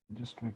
Just wait.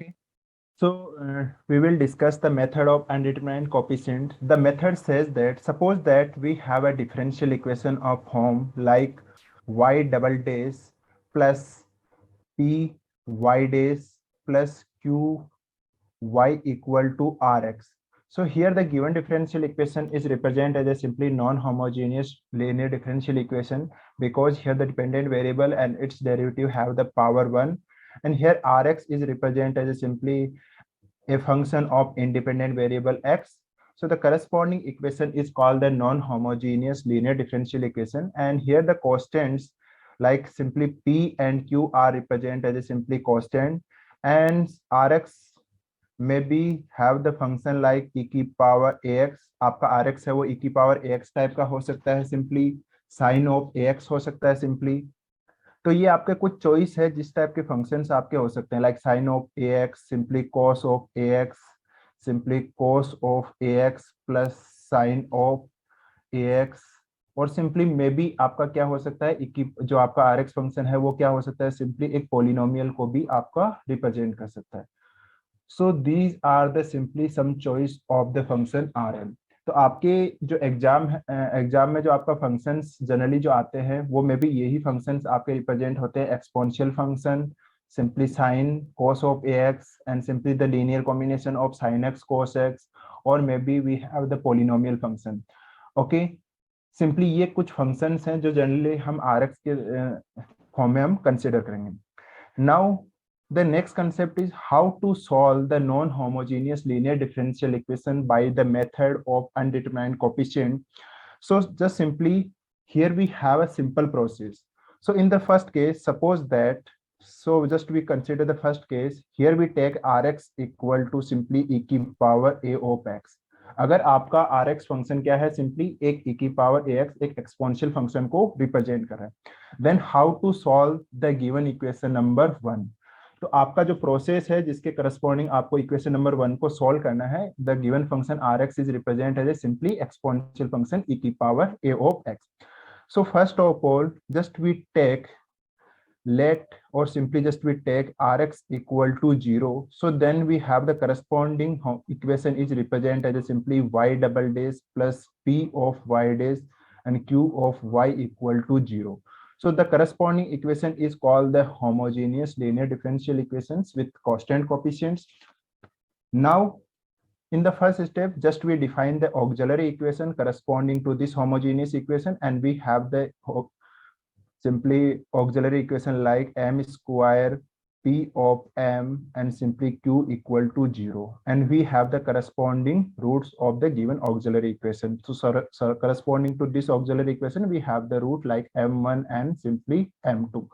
Okay. So we will discuss the method of undetermined coefficient. The method says that suppose that we have a differential equation of form like y double dash plus p y dash plus q y equal to rx. So here the given differential equation is represented as a simply non-homogeneous linear differential equation because here the dependent variable and its derivative have the power 1, and here rx is represented as a simply a function of independent variable x. So the corresponding equation is called the non-homogeneous linear differential equation, and here the constants like simply p and q are represented as a simply constant, and rx maybe have the function like e की power ax. आपका rx है वो e की power ax type का हो सकता है, simply sine of ax हो सकता है सिंपली। तो ये आपके कुछ चॉइस है जिस टाइप के फंक्शंस आपके हो सकते हैं, like sine of ax, simply cos of ax, simply cos of ax plus sine of ax, और सिंपली मे बी आपका क्या हो सकता है जो आपका rx फंक्शन है वो क्या हो सकता है, सिंपली एक पोलिनोमियल को भी आपका रिप्रेजेंट कर सकता है। So these are the simply some choice of the function rm। तो आपके जो एग्जाम है, एग्जाम में जो आपका फंक्शंस जनरली जो आते हैं वो मे बी यही फंक्शंस आपके रिप्रेजेंट होते हैं, exponential function, simply sine cos of ax and simply the linear combination of sin x cos x, और may be we have the polynomial function. Okay, simply ये कुछ फंक्शंस हैं जो generally हम rx के फॉर्म में हम कंसिडर करेंगे। Now the next concept is how to solve the non-homogeneous linear differential equation by the method of undetermined coefficient. So just simply here we have a simple process. So in the first case, suppose that, so just we consider the first case, here we take rx equal to simply e की power a of x। अगर आपका rx function क्या है, simply एक e की power ax एक exponential function को represent कर रहा है, then how to solve the given equation number 1। तो आपका जो प्रोसेस है जिसके करस्पॉन्डिंग आपको इक्वेशन नंबर 1 को सॉल्व करना है, the given function rx is represent as a simply exponential function e की power a of x। So first of all, just we take let or simply just we take rx equal to 0. So then we have the corresponding equation is represented as simply y double dash plus p of y dash and q of y equal to 0. So the corresponding equation is called the homogeneous linear differential equations with constant coefficients. Now in the first step, just we define the auxiliary equation corresponding to this homogeneous equation, and we have the simply auxiliary equation like m square p of m and simply q equal to 0, and we have the corresponding roots of the given auxiliary equation. So corresponding to this auxiliary equation we have the root like m1 and simply m2।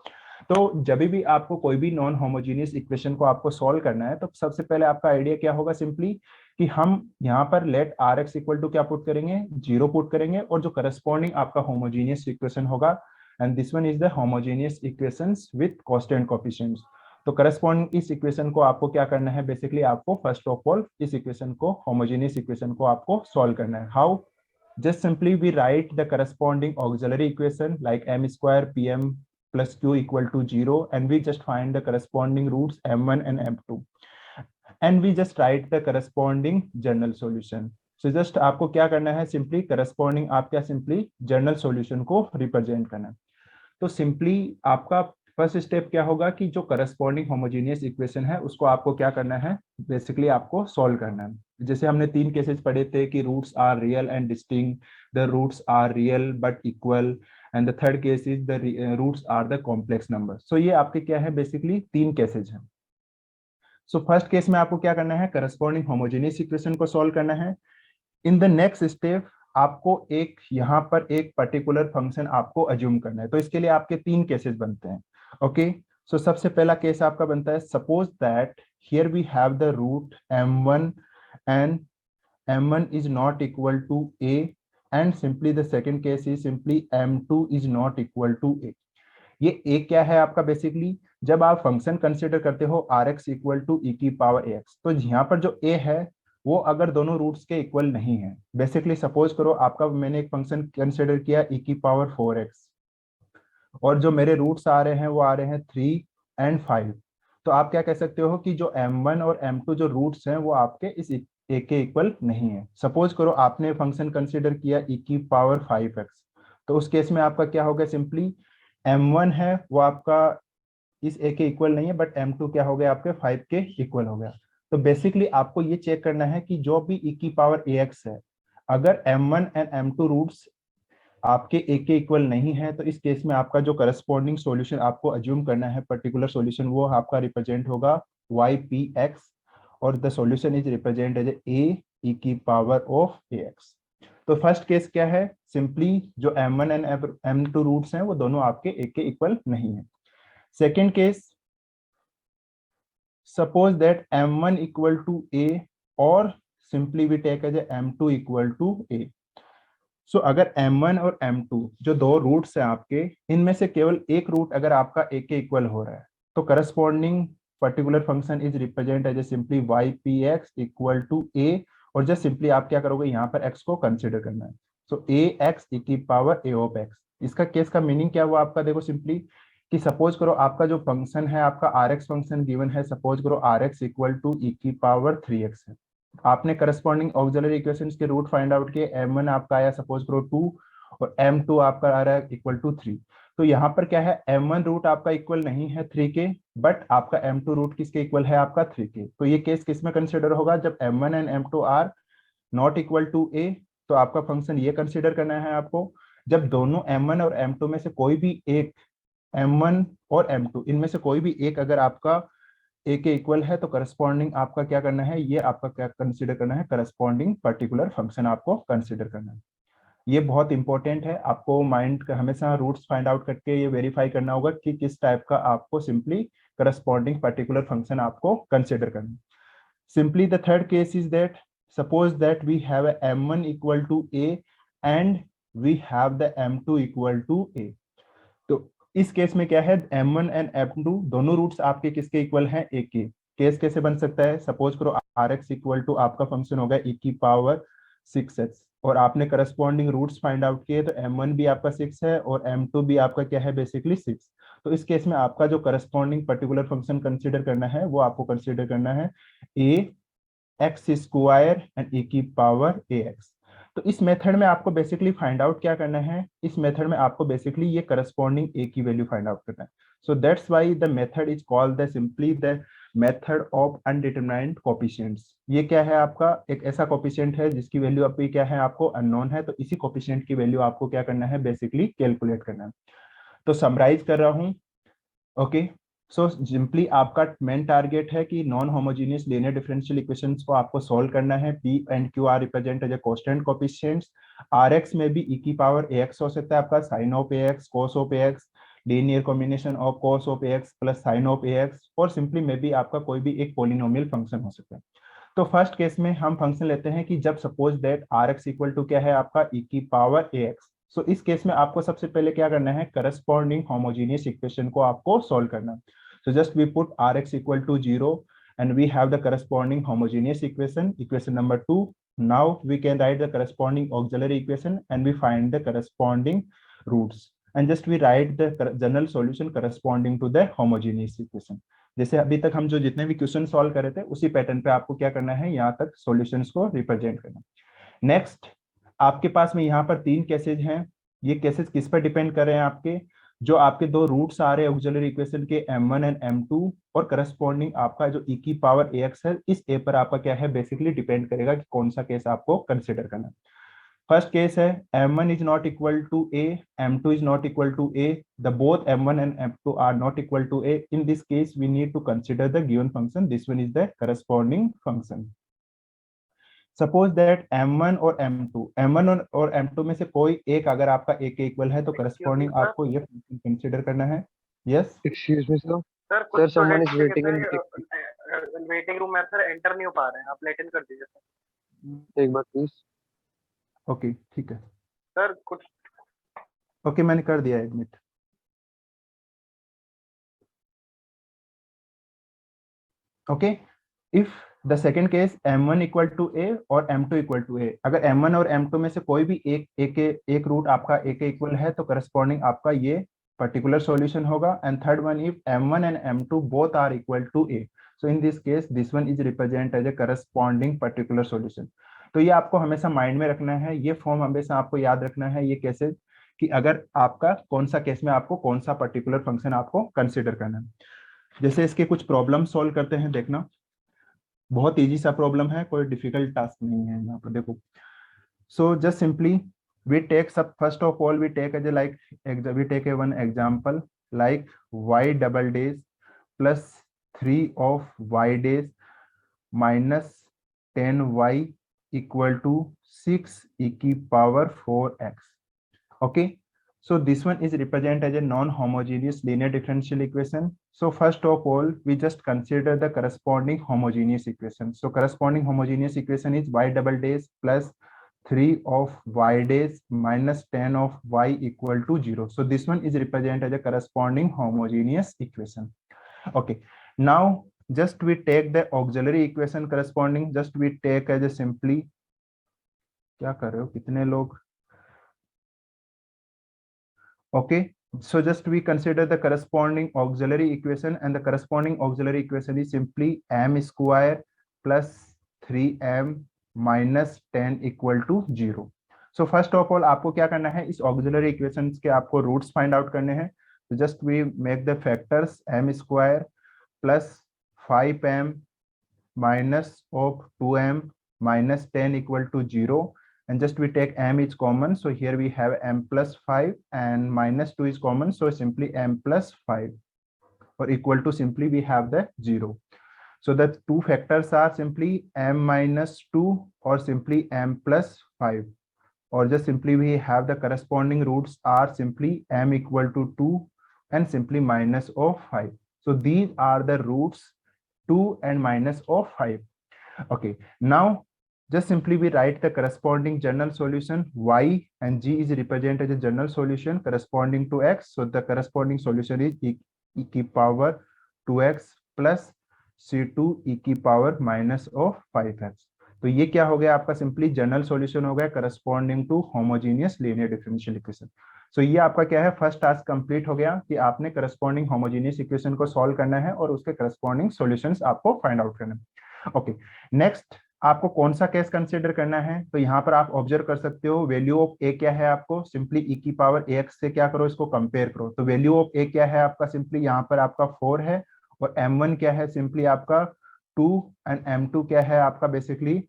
तो जब भी आपको कोई भी non homogeneous equation को आपको solve करना है तो सबसे पहले आपका आइडिया क्या होगा, सिंपली कि हम यहाँ पर let r x equal to क्या पुट करेंगे, 0 पुट करेंगे, और जो करस्पॉन्डिंग आपका होमोजेनियस इक्वेशन होगा, and this one is the homogeneous equations with constant coefficients। तो करस्पॉन्डिंग इस इक्वेशन को आपको क्या करना है, बेसिकली आपको फर्स्ट ऑफ ऑल इस इक्वेशन को, होमोजेनियस इक्वेशन को आपको सॉल्व करना है। How, just simply we write the corresponding auxiliary equation like m square pm plus q equal to 0, and we just find the corresponding roots m1 and m2, and we just write the corresponding general solution। So just आपको क्या करना है, simply corresponding आप क्या simply general solution को represent करना है। तो सिंपली आपका फर्स्ट स्टेप क्या होगा कि जो करस्पॉन्डिंग होमोजेनियस इक्वेशन है उसको आपको क्या करना है, बेसिकली आपको सॉल्व करना है। जैसे हमने 3 केसेस पढ़े थे कि roots are real and distinct, the roots are real but equal, and the third case is the roots are the complex number. So ये आपके क्या है, बेसिकली 3 केसेज हैं। सो फर्स्ट केस में आपको क्या करना है, करस्पॉन्डिंग होमोजेनियस इक्वेशन को सॉल्व करना है। इन द नेक्स्ट स्टेप आपको एक यहाँ पर एक पर्टिकुलर फंक्शन आपको अज्यूम करना है। तो इसके लिए आपके 3 केसेस बनते हैं। ओके, सो सबसे पहला केस आपका बनता है, suppose that here we have the root m1 and m1 is not equal to a, and simply the second case is simply m2 is not equal to a। ये a क्या है आपका, basically जब आप function consider करते हो rx equal to e की power ax, तो यहाँ पर जो a है वो अगर दोनों रूट्स के इक्वल नहीं है, बेसिकली सपोज करो आपका मैंने एक फंक्शन कंसिडर किया e की पावर 4x, और जो मेरे रूट्स आ रहे हैं वो आ रहे हैं 3 एंड 5। तो आप क्या कह सकते हो कि जो m1 और m2 जो रूट्स हैं वो आपके इस a के इक्वल नहीं है। सपोज करो आपने फंक्शन कंसिडर किया e की पावर 5x, तो उस केस में आपका क्या होगा, सिंपली m1 है वो आपका इस a के इक्वल नहीं है, बट m2 क्या हो गया, आपके 5 के इक्वल हो गया। तो बेसिकली आपको ये चेक करना है कि जो भी e की पावर ax है, अगर m1 एंड m2 रूट्स आपके a के इक्वल नहीं है, तो इस केस में आपका जो करस्पॉन्डिंग सॉल्यूशन आपको अज्यूम करना है पर्टिकुलर सॉल्यूशन, वो आपका रिप्रेजेंट होगा ypx, और the solution is represent as a e की पावर ऑफ ax। तो फर्स्ट केस क्या है, सिंपली जो m1 एंड m2 रूट्स हैं वो दोनों आपके a के इक्वल नहीं है। Second case, suppose that m1 equal to a, or simply we take as a m2 equal to a। सो अगर m1 और m2 जो दो रूट्स हैं आपके, इनमें से केवल एक रूट अगर आपका a के इक्वल हो रहा है, तो corresponding particular function is represent as a simply ypx equal to a, और जस्ट सिंपली आप क्या करोगे, यहाँ पर x को कंसिडर करना है। सो ax e की पावर a ऑफ x। इसका केस का मीनिंग क्या हुआ आपका, देखो सिंपली कि सपोज करो आपका जो फंक्शन है, आपका rx फंक्शन गिवन है, सपोज करो rx इक्वल टू e की पावर 3x है। आपने करस्पॉन्डिंग ऑक्सिलरी इक्वेशंस के रूट फाइंड आउट किए, m1 आपका आया सपोज करो 2, और m2 आपका आ रहा है इक्वल टू 3। तो यहाँ पर क्या है, m1 रूट आपका इक्वल नहीं है 3 के, बट आपका m2 रूट किसके इक्वल है, आपका 3 के। तो ये केस किस में कंसिडर होगा, जब m1 and m2 are not equal to a, तो आपका फंक्शन ये कंसिडर करना है आपको, जब दोनों m1 और m2 में से कोई भी एक, m1 और m2 इनमें से कोई भी एक अगर आपका ए के इक्वल है, तो करस्पॉन्डिंग आपका क्या करना है, ये आपका क्या कंसीडर करना है, करस्पॉन्डिंग पर्टिकुलर फंक्शन आपको कंसीडर करना है। ये बहुत इंपॉर्टेंट है, आपको माइंड का हमेशा रूट्स फाइंड आउट करके ये वेरीफाई करना होगा कि किस टाइप का आपको सिंपली करस्पॉन्डिंग पर्टिकुलर फंक्शन आपको कंसीडर करना है। Simply the third case is that suppose that we have m1 equal to a and we have the m2 equal to a। तो इस केस में क्या है, m1 एंड m2 दोनों roots आपके किसके इक्वल हैं, a के। केस कैसे बन सकता है, सपोज करो rx इक्वल टू आपका फंक्शन होगा e की पावर 6x, और आपने करस्पॉन्डिंग रूट्स फाइंड आउट किए, तो m1 भी आपका 6 है और m2 भी आपका क्या है, बेसिकली 6। तो इस केस में आपका जो करस्पॉन्डिंग पर्टिकुलर फंक्शन कंसीडर करना है, वो आपको कंसीडर करना है a x square and e की पावर ax। तो इस मेथड में आपको बेसिकली फाइंड आउट क्या करना है, इस मेथड में आपको बेसिकली ये करस्पॉन्डिंग a की वैल्यू फाइंड आउट करना है। So that's why the method is called the simply the method of undetermined coefficients. ये क्या है, आपका एक ऐसा कोफिशिएंट है जिसकी वैल्यू अभी क्या है, आपको अननोन है, तो इसी कोफिशिएंट की वैल्यू आपको क्या करना है, बेसिकली कैलकुलेट करना है। तो समराइज कर रहा हूँ, ओके। सो सिंपली आपका मेन टारगेट है कि non homogeneous linear differential equations को आपको सॉल्व करना है। P and q are represent as a constant coefficients. R x में भी e की पावर ax हो सकता है आपका sine of ax, cos of ax, linear combination of cos of ax plus sine of ax, और सिंपली में भी आपका कोई भी एक पोलिनोमियल फंक्शन हो सकता है। तो फर्स्ट केस में हम फंक्शन लेते हैं कि जब suppose that r x equal to क्या है, आपका e की पावर ax। सो इस केस में आपको सबसे पहले क्या करना है, करस्पॉन्डिंग होमोजेनियस इक्वेशन को आपको सॉल्व करना है। So just we put Rx equal to 0 and we have the corresponding homogeneous equation, equation number 2. Now we can write the corresponding auxiliary equation and we find the corresponding roots. And just we write the general solution corresponding to the homogeneous equation. जैसे अभी तक हम जो जितने भी question solve कर रहे थे उसी पैटर्न पे आपको क्या करना है, यहाँ तक सॉल्यूशंस को रिप्रेजेंट करना। नेक्स्ट आपके पास में यहाँ पर 3 केसेज हैं। ये केसेज किस पर डिपेंड कर रहे हैं आपके, जो आपके दो रूट्स आ रहे हैं ऑक्सिलरी इक्वेशन के m1 एंड m2 और करस्पॉन्डिंग आपका जो e की पावर ax है, इस a पर आपका क्या है बेसिकली डिपेंड करेगा कि कौन सा केस आपको कंसिडर करना है। फर्स्ट केस है m1 is not equal to a, m2 is not equal to a, the both m1 and m2 are not equal to a, in this case we need to consider the given function, this one is the corresponding function. Suppose that m1 और m2 और m2 में से कोई एक अगर आपका a के equal है तो करस्पॉन्डिंग आपको ये फंक्शन कंसिडर करना है। Yes excuse me sir, sir sir कुछ someone students is waiting in waiting room में सर एंटर नहीं हो पा रहे हैं, आप लेट इन कर दीजिए सर। एक बार प्लीज। ओके ठीक है, सर कुछ ओके मैंने कर दिया admit. Okay, if the second case m1 equal to a और m2 इक्वल टू a, अगर m1 और m2 में से कोई भी एक रूट आपका a के इक्वल है तो करस्पॉन्डिंग आपका ये पर्टिकुलर सॉल्यूशन होगा। And third one, if m1 and m2 both are equal to a, so in this case this one is represent as a corresponding particular solution. तो ये आपको हमेशा माइंड में रखना है, ये फॉर्म हमेशा आपको याद रखना है, ये कैसे कि अगर आपका कौन सा केस में आपको कौन सा पर्टिकुलर फंक्शन आपको कंसिडर करना है। जैसे इसके कुछ प्रॉब्लम सॉल्व करते हैं, देखना बहुत इजी सा प्रॉब्लम है, कोई डिफिकल्ट टास्क नहीं है यहाँ पर। देखो, सो just simply we take sub first of all we take as a like we take a one example like y double days plus 3 of y days minus 10y equal to 6 e की power 4x. Okay, so this one is represented as a non-homogeneous linear differential equation. So first of all we just consider the corresponding homogeneous equation. So corresponding homogeneous equation is y double days plus 3 of y days minus 10 of y equal to 0. So this one is represented as a corresponding homogeneous equation. Okay, now just we take the auxiliary equation corresponding, just we take as a simply, क्या कर रहे हो कितने लोग? Okay, so just we consider the corresponding auxiliary equation, and the corresponding auxiliary equation is simply m square plus 3m minus 10 equal to 0. So first of all आपको क्या करना है, इस auxiliary equations के आपको roots find out करने हैं। So just we make the factors m square plus 5m minus of 2m minus 10 equal to 0, and just we take m is common, so here we have m plus 5 and minus 2 is common, so simply m plus 5 or equal to simply we have the 0. So the two factors are simply m minus 2 or simply m plus 5, or just simply we have the corresponding roots are simply m equal to 2 and simply minus of 5. So these are the roots 2 and minus of 5. Okay, now just simply we write the corresponding general solution. Y and g is represented as a general solution corresponding to x, so the corresponding solution is e की power 2x plus c2 e की power minus of 5x. तो ये क्या हो गया आपका simply general solution हो गया corresponding to homogeneous linear differential equation. So ये आपका क्या है, फर्स्ट टास्क कंप्लीट हो गया कि आपने करस्पॉन्डिंग होमोजेनियस इक्वेशन को सॉल्व करना है और उसके करस्पॉन्डिंग सॉल्यूशंस आपको फाइंड आउट करना है। ओके, नेक्स्ट आपको कौन सा केस कंसीडर करना है, तो यहाँ पर आप ऑब्जर्व कर सकते हो वैल्यू ऑफ ए क्या है, आपको सिंपली ई की पावर ए एक्स से क्या करो, इसको कंपेयर करो। तो वैल्यू ऑफ ए क्या है आपका, सिंपली यहाँ पर आपका 4 है, और m1 क्या है सिंपली आपका 2, एंड m2 क्या है आपका बेसिकली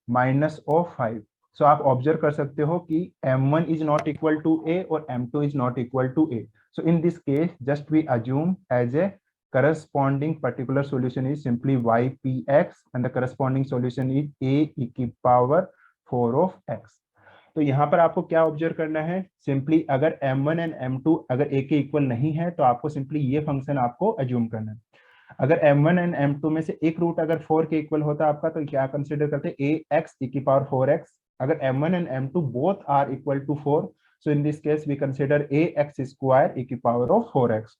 माइनस ऑफ 5। सो आप ऑब्जर्व कर सकते हो कि m1 is not equal to a और m2 is not equal to a. So in this case just we assume as a corresponding particular solution is simply ypx and the corresponding solution is a e की power 4 of x. तो यहाँ पर आपको क्या observe करना है, simply अगर m1 and m2 अगर a के इक्वल नहीं है तो आपको सिंपली ये फंक्शन आपको अज्यूम करना है। अगर m1 एंड m2 में से एक रूट अगर 4 के इक्वल होता है आपका तो क्या कंसीडर करते हैं, a x e की पावर 4x. अगर m1 and m2 both are equal to 4, so in this case we consider a x square e की power of 4x.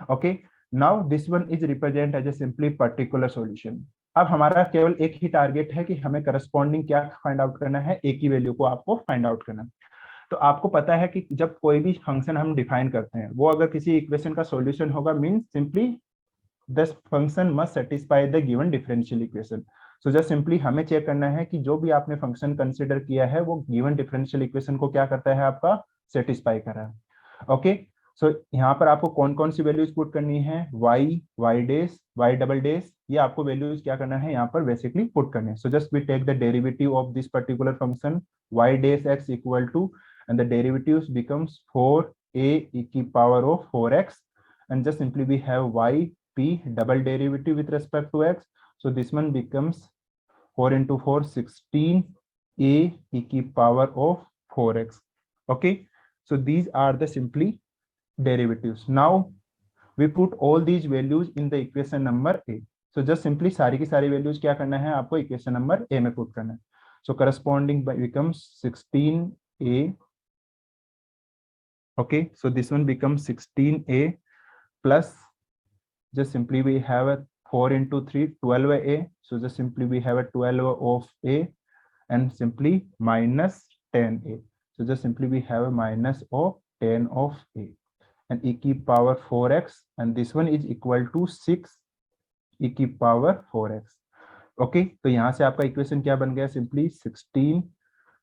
okay, now this one is represent as a simply particular solution. अब हमारा केवल एक ही target है कि हमें corresponding क्या find out करना है, ए की वैल्यू को आपको फाइंड आउट करना है। तो आपको पता है कि जब कोई भी फंक्शन हम डिफाइन करते हैं वो अगर किसी इक्वेशन का सॉल्यूशन होगा means simply this function must satisfy the given differential equation. So just simply हमें चेक करना है कि जो भी आपने फंक्शन कंसीडर किया है वो गिवन डिफरेंशियल इक्वेशन को क्या करता है आपका सेटिस्फाई कर रहा है। ओके, सो यहाँ पर आपको कौन कौन सी वैल्यूज पुट करनी है, y, y dash, y double dash, ये आपको वैल्यूज क्या करना है यहाँ पर बेसिकली पुट करने हैं. So just we take the derivative of this particular function y dash x equal to, and the derivative becomes 4a e की power of 4x, and just simply we have y p double derivative with respect to x, so this one becomes 4 into 4 16a e की power of 4x. Okay, so these are the simply derivatives. Now we put all these values in the equation number a. So just simply सारी की सारी values क्या करना है आपको equation number a में put करना है. So corresponding becomes 16a. Okay, so this one becomes 16a plus, just simply we have a 4 into 3 12a, so just simply we have a 12 of a, and simply minus 10a, so just simply we have a minus of 10 of a, and e की power 4x, and this one is equal to 6 e की power 4x. Okay, तो यहाँ से आपका equation क्या बन गया, simply 16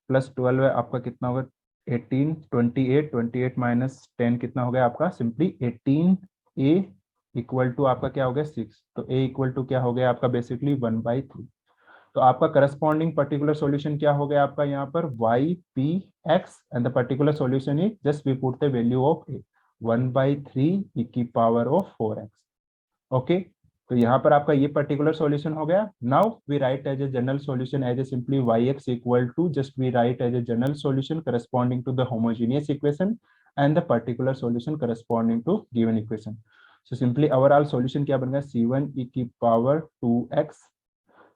plus 12 है आपका कितना होगा 18, 28, 28 माइनस 10 कितना हो गया आपका, सिंपली 18a इक्वल टू आपका क्या हो गया 6, तो a इक्वल टू क्या हो गया आपका बेसिकली 1/3. तो आपका करस्पॉन्डिंग पर्टिकुलर सॉल्यूशन क्या हो गया आपका यहाँ पर y p x, and the particular solution is just we put the value of a 1/3 e की पावर ऑफ 4x. ओके, तो यहाँ पर आपका ये पर्टिकुलर सॉल्यूशन हो गया. Now we write as a general solution as a simply y(x) equal to, just we write as a general solution corresponding to the homogeneous equation and the particular solution corresponding to given equation. So simply overall solution क्या बन गया, c1 e की power 2x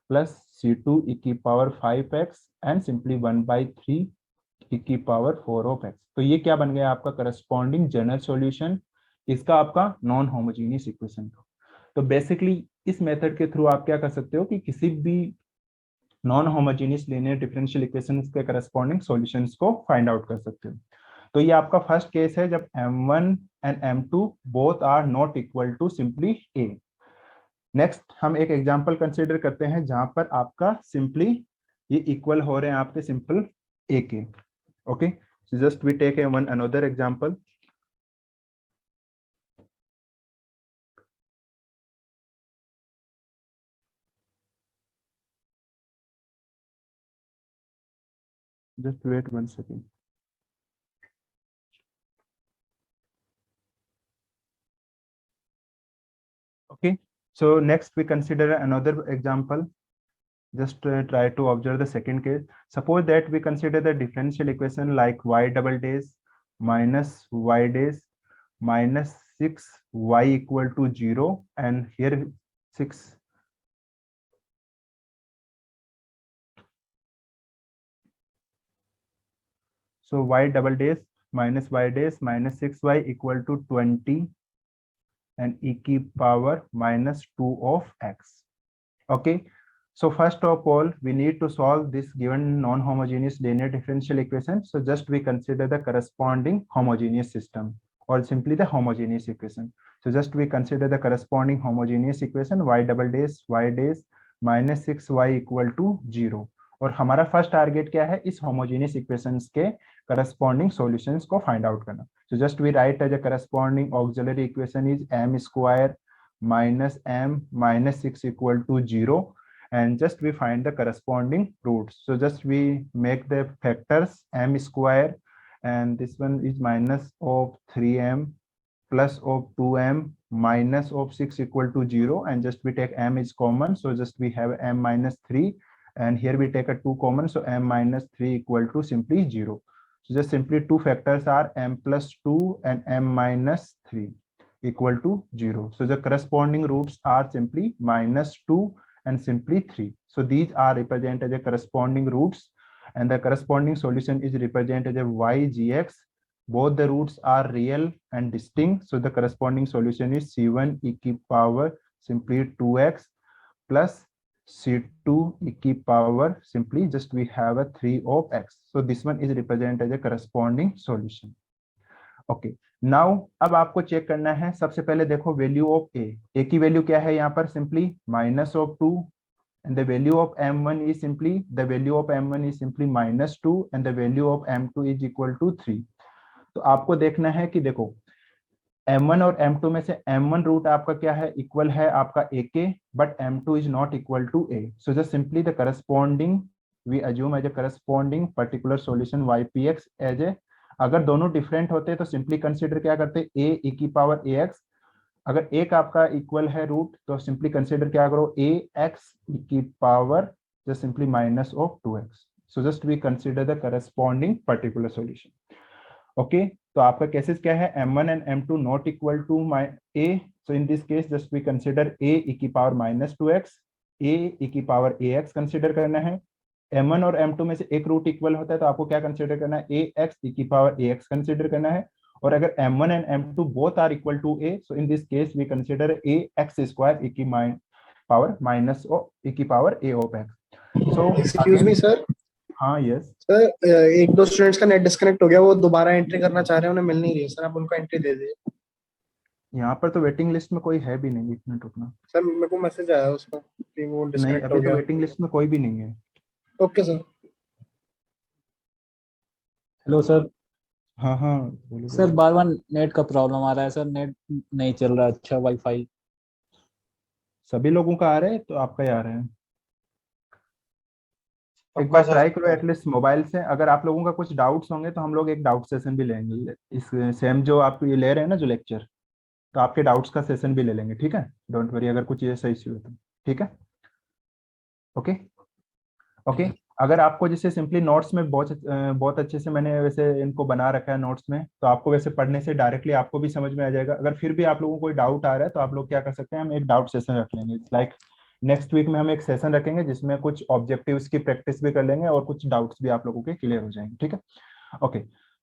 plus c2 e की power 5x and simply 1/3 e की power 4 of x. तो ये क्या बन गया आपका करस्पॉन्डिंग जनरल सॉल्यूशन इसका आपका नॉन होमोजेनियस इक्वेशन का. तो बेसिकली इस मेथड के थ्रू आप क्या कर सकते हो कि किसी भी non homogeneous linear differential equations के करस्पॉन्डिंग सॉल्यूशंस को फाइंड आउट कर सकते हो. तो ये आपका फर्स्ट केस है जब m1 and m2 both are not equal to simply a. Next हम एक एग्जांपल कंसीडर करते हैं जहां पर आपका सिंपली ये इक्वल हो रहे हैं आपके सिंपल a के. Okay, so just we take one another example. Just wait 1 second. Okay, so next we consider another example. Just try to observe the second case. Suppose that we consider the differential equation like y double days minus y days minus 6y equal to 0, and here 6. So y double days minus y days minus 6y equal to 20 and e की power minus 2 of x. Okay, so first of all we need to solve this given non-homogeneous linear differential equation. So just we consider the corresponding homogeneous system or simply the homogeneous equation. So just we consider the corresponding homogeneous equation y double days minus 6y equal to 0. और हमारा first target क्या है, इस homogeneous equations के corresponding solutions को find out करना. So just we write as a corresponding auxiliary equation is m square minus m minus 6 equal to 0, and just we find the corresponding roots. So just we make the factors m square, and this one is minus of 3m plus of 2m minus of 6 equal to 0, and just we take m is common, so just we have m minus 3, and here we take a 2 common, so m minus 3 equal to simply 0. So just simply two factors are m plus 2 and m minus 3 equal to 0. So the corresponding roots are simply minus 2 and simply 3. So these are represented as a corresponding roots, and the corresponding solution is represented as a ygx. Both the roots are real and distinct, so the corresponding solution is c1 e की power simply 2x plus c2 e की power simply just we have a 3 of x. So this one is represented as a corresponding solution. Okay, now अब आपको check करना है, सबसे पहले देखो value of a की वैल्यू क्या है यहाँ पर simply minus of 2, and the value of m1 is simply minus 2, and the value of m2 is equal to 3. तो आपको देखना है कि देखो m1 और m2 में से m1 रूट आपका क्या है, इक्वल है आपका a के, but m2 is not equal to a. So just simply the corresponding we assume as a corresponding particular solution ypx as a, अगर दोनों डिफरेंट होते तो सिंपली कंसीडर क्या करते, a e की पावर ax. अगर एक आपका इक्वल है रूट तो सिंपली कंसीडर क्या करो, ax e की power just simply minus of 2x. So just we consider the corresponding particular solution. Okay, तो आपका केसेस क्या है, m1 and m2 not equal to a. So in this case just we consider a e की power minus 2x, a e की power ax consider करना है. m1 और m2 में से एक रूट इक्वल होता है तो आपको क्या कंसीडर करना है, ax e की पावर ax कंसीडर करना है. और अगर m1 and m2 both are equal to a, so in this case we consider ax square e की पावर माइनस e की power a of x. So excuse me sir. हाँ yes sir एक दो students का net disconnect हो गया, वो दोबारा एंट्री करना चाह रहे हैं, उन्हें मिल नहीं रही है सर, आप उनको एंट्री दे दीजिए. यहाँ पर तो वेटिंग लिस्ट में कोई है भी नहीं, एक मिनट रुकना. सर मेरे को मैसेज आया उसका कि वो नहीं, डिस्कनेक्ट अभी हो तो गया. वेटिंग लिस्ट में कोई भी नहीं है. Okay sir. Hello sir. हाँ हाँ बोलो सर बोलो. बार बार नेट का प्रॉब्लम आ रहा है सर, नेट नहीं चल रहा अच्छा वाईफाई. सभी लोगों का आ रहा है तो आपका ही आ रहा है. एक पक्का बार सर. ट्राई करो एटलीस्ट मोबाइल से. अगर आप लोगों का कुछ डाउट्स होंगे तो हम लोग एक डाउट सेशन भी लेंगे, इस सेम जो आप ये ले रहे हैं ना जो लेक्चर, तो आपके डाउट्स का सेशन भी ले लेंगे. ठीक है, डोंट वरी अगर कुछ ऐसा इश्यू है तो. ठीक है, ओके ओके. अगर आपको जैसे सिंपली नोट्स में बहुत अच्छे से मैंने वैसे इनको बना रखा है नोट्स में, तो आपको वैसे पढ़ने से डायरेक्टली आपको भी समझ में आ जाएगा. अगर फिर भी आप लोगों को कोई डाउट आ रहा है तो आप लोग क्या कर सकते हैं, हम एक डाउट सेशन रख लेंगे. लाइक नेक्स्ट वीक में हम एक सेशन रखेंगे जिसमें कुछ ऑब्जेक्टिव्स की प्रैक्टिस भी कर लेंगे और कुछ डाउट्स भी आप लोगों के क्लियर हो जाएंगे. ठीक है, ओके.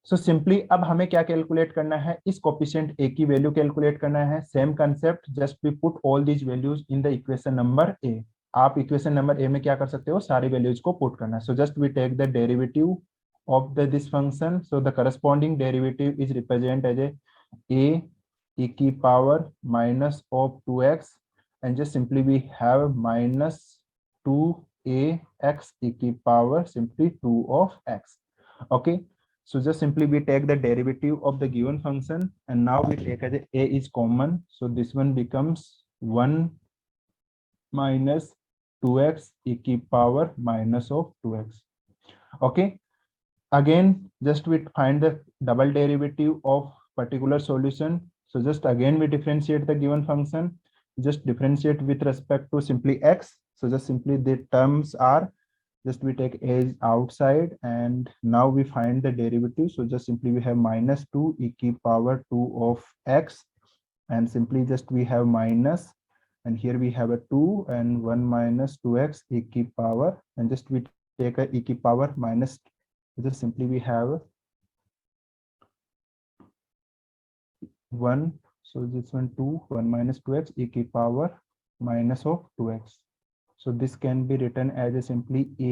सो सिंपली अब हमें क्या कैलकुलेट करना है, इस कोफिशिएंट ए की वैल्यू कैलकुलेट करना है. Same concept, just we put all these values in the equation number a. आप इक्वेशन नंबर ए में क्या कर सकते हो, सारी वैल्यूज को पुट करना है. So just we take the derivative of the this function. So the corresponding derivative is represent as a e की power minus of 2x, and just simply we have minus 2ax e की power simply 2 of x. Okay, so just simply we take the derivative of the given function and now we take as a is common, so this one becomes 1 minus 2x e की power minus of 2x. Okay, again just we find the double derivative of particular solution. So just again we differentiate the given function, just differentiate with respect to simply x. So just simply the terms are, just we take a is outside and now we find the derivative. So just simply we have minus 2 e की power 2 of x, and simply just we have minus, and here we have a 2 and 1 minus 2x e की power, and just we take a e की power minus, just simply we have 1. So this one 2, 1 minus 2x e की power minus of 2x. So this can be written as a simply a,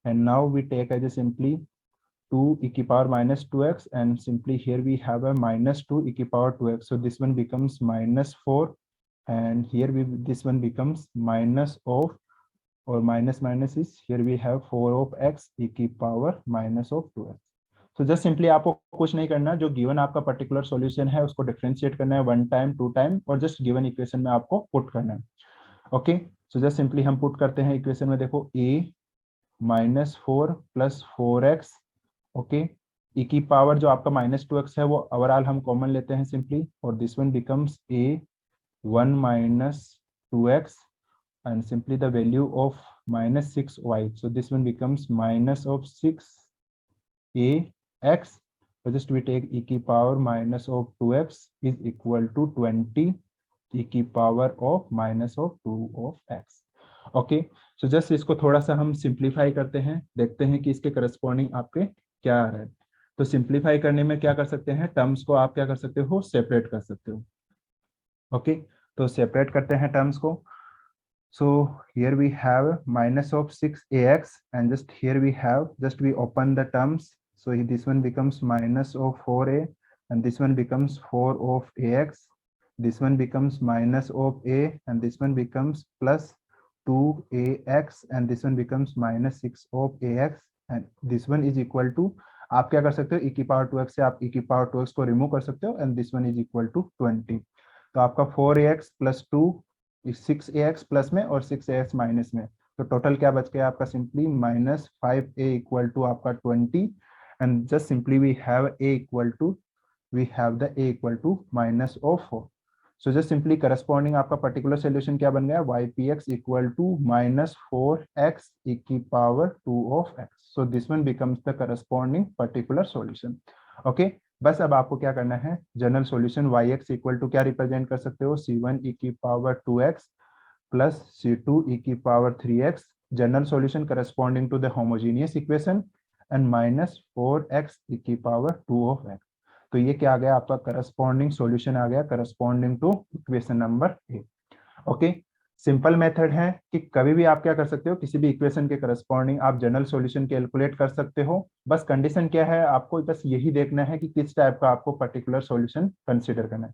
and now we take as a simply 2 e की power minus 2x, and simply here we have a minus 2 e की power 2x. So this one becomes minus 4, and here we this one becomes minus of, or minus minus is here we have 4 of x e की power minus of 2x. तो just simply आपको कुछ नहीं करना, जो given आपका particular solution है उसको डिफरेंशिएट करना है 1 टाइम 2 टाइम और जस्ट गिवन इक्वेशन में आपको पुट करना है. ओके, सो जस्ट सिंपली हम पुट करते हैं इक्वेशन में. देखो a minus 4 plus 4x. Okay, e की पावर जो आपका माइनस 2x है वो ओवरऑल हम कॉमन लेते हैं सिंपली, और this one becomes a 1 minus 2x, and simply the value of minus 6y. So this one becomes minus of 6ax. So just we take e की power minus of 2x is equal to 20 e की power of minus of 2 of x. Okay, so just इसको थोड़ा सा हम simplify करते हैं, देखते हैं कि इसके करस्पॉन्डिंग आपके क्या आ रहा है. तो सिंप्लीफाई करने में क्या कर सकते हैं, टर्म्स को आप क्या कर सकते हो, सेपरेट कर सकते हो. ओके, तो सेपरेट करते हैं टर्म्स को. So here we have minus of 6ax, and just here we have, just we open the terms. So this one becomes minus of 4a, and this one becomes 4 of ax. This one becomes minus of a, and this one becomes plus 2ax, and this one becomes minus 6 of ax, and this one is equal to, आप क्या कर सकते हो, e की power 2x से आप e की power 2x को रिमूव कर सकते हो and this one is equal to 20। तो आपका 4ax प्लस 2 6ax प्लस में और 6ax माइनस में, तो टोटल क्या बच गया आपका, simply minus 5a equal to आपका 20 and just simply we have a equal to minus of 4। So just simply corresponding आपका पर्टिकुलर सोल्यूशन क्या बन गया, ypx equal to minus 4x e की power 2 of x। So this one becomes the corresponding particular solution. Okay, बस अब आपको क्या करना है, general solution yx equal to क्या रिप्रेजेंट कर सकते हो, c1 e की power 2x plus c2 e की power 3x, general solution corresponding to the homogeneous equation, and minus 4x e की पावर 2 ऑफ x। तो ये क्या आ गया आपका करस्पॉन्डिंग सॉल्यूशन आ गया corresponding to equation number A. Okay, simple method है कि कभी भी आप क्या कर सकते हो, किसी भी इक्वेशन के करस्पॉन्डिंग आप जनरल सॉल्यूशन कैलकुलेट कर सकते हो। बस कंडीशन क्या है, आपको बस यही देखना है कि किस टाइप का आपको पर्टिकुलर सॉल्यूशन कंसीडर करना है।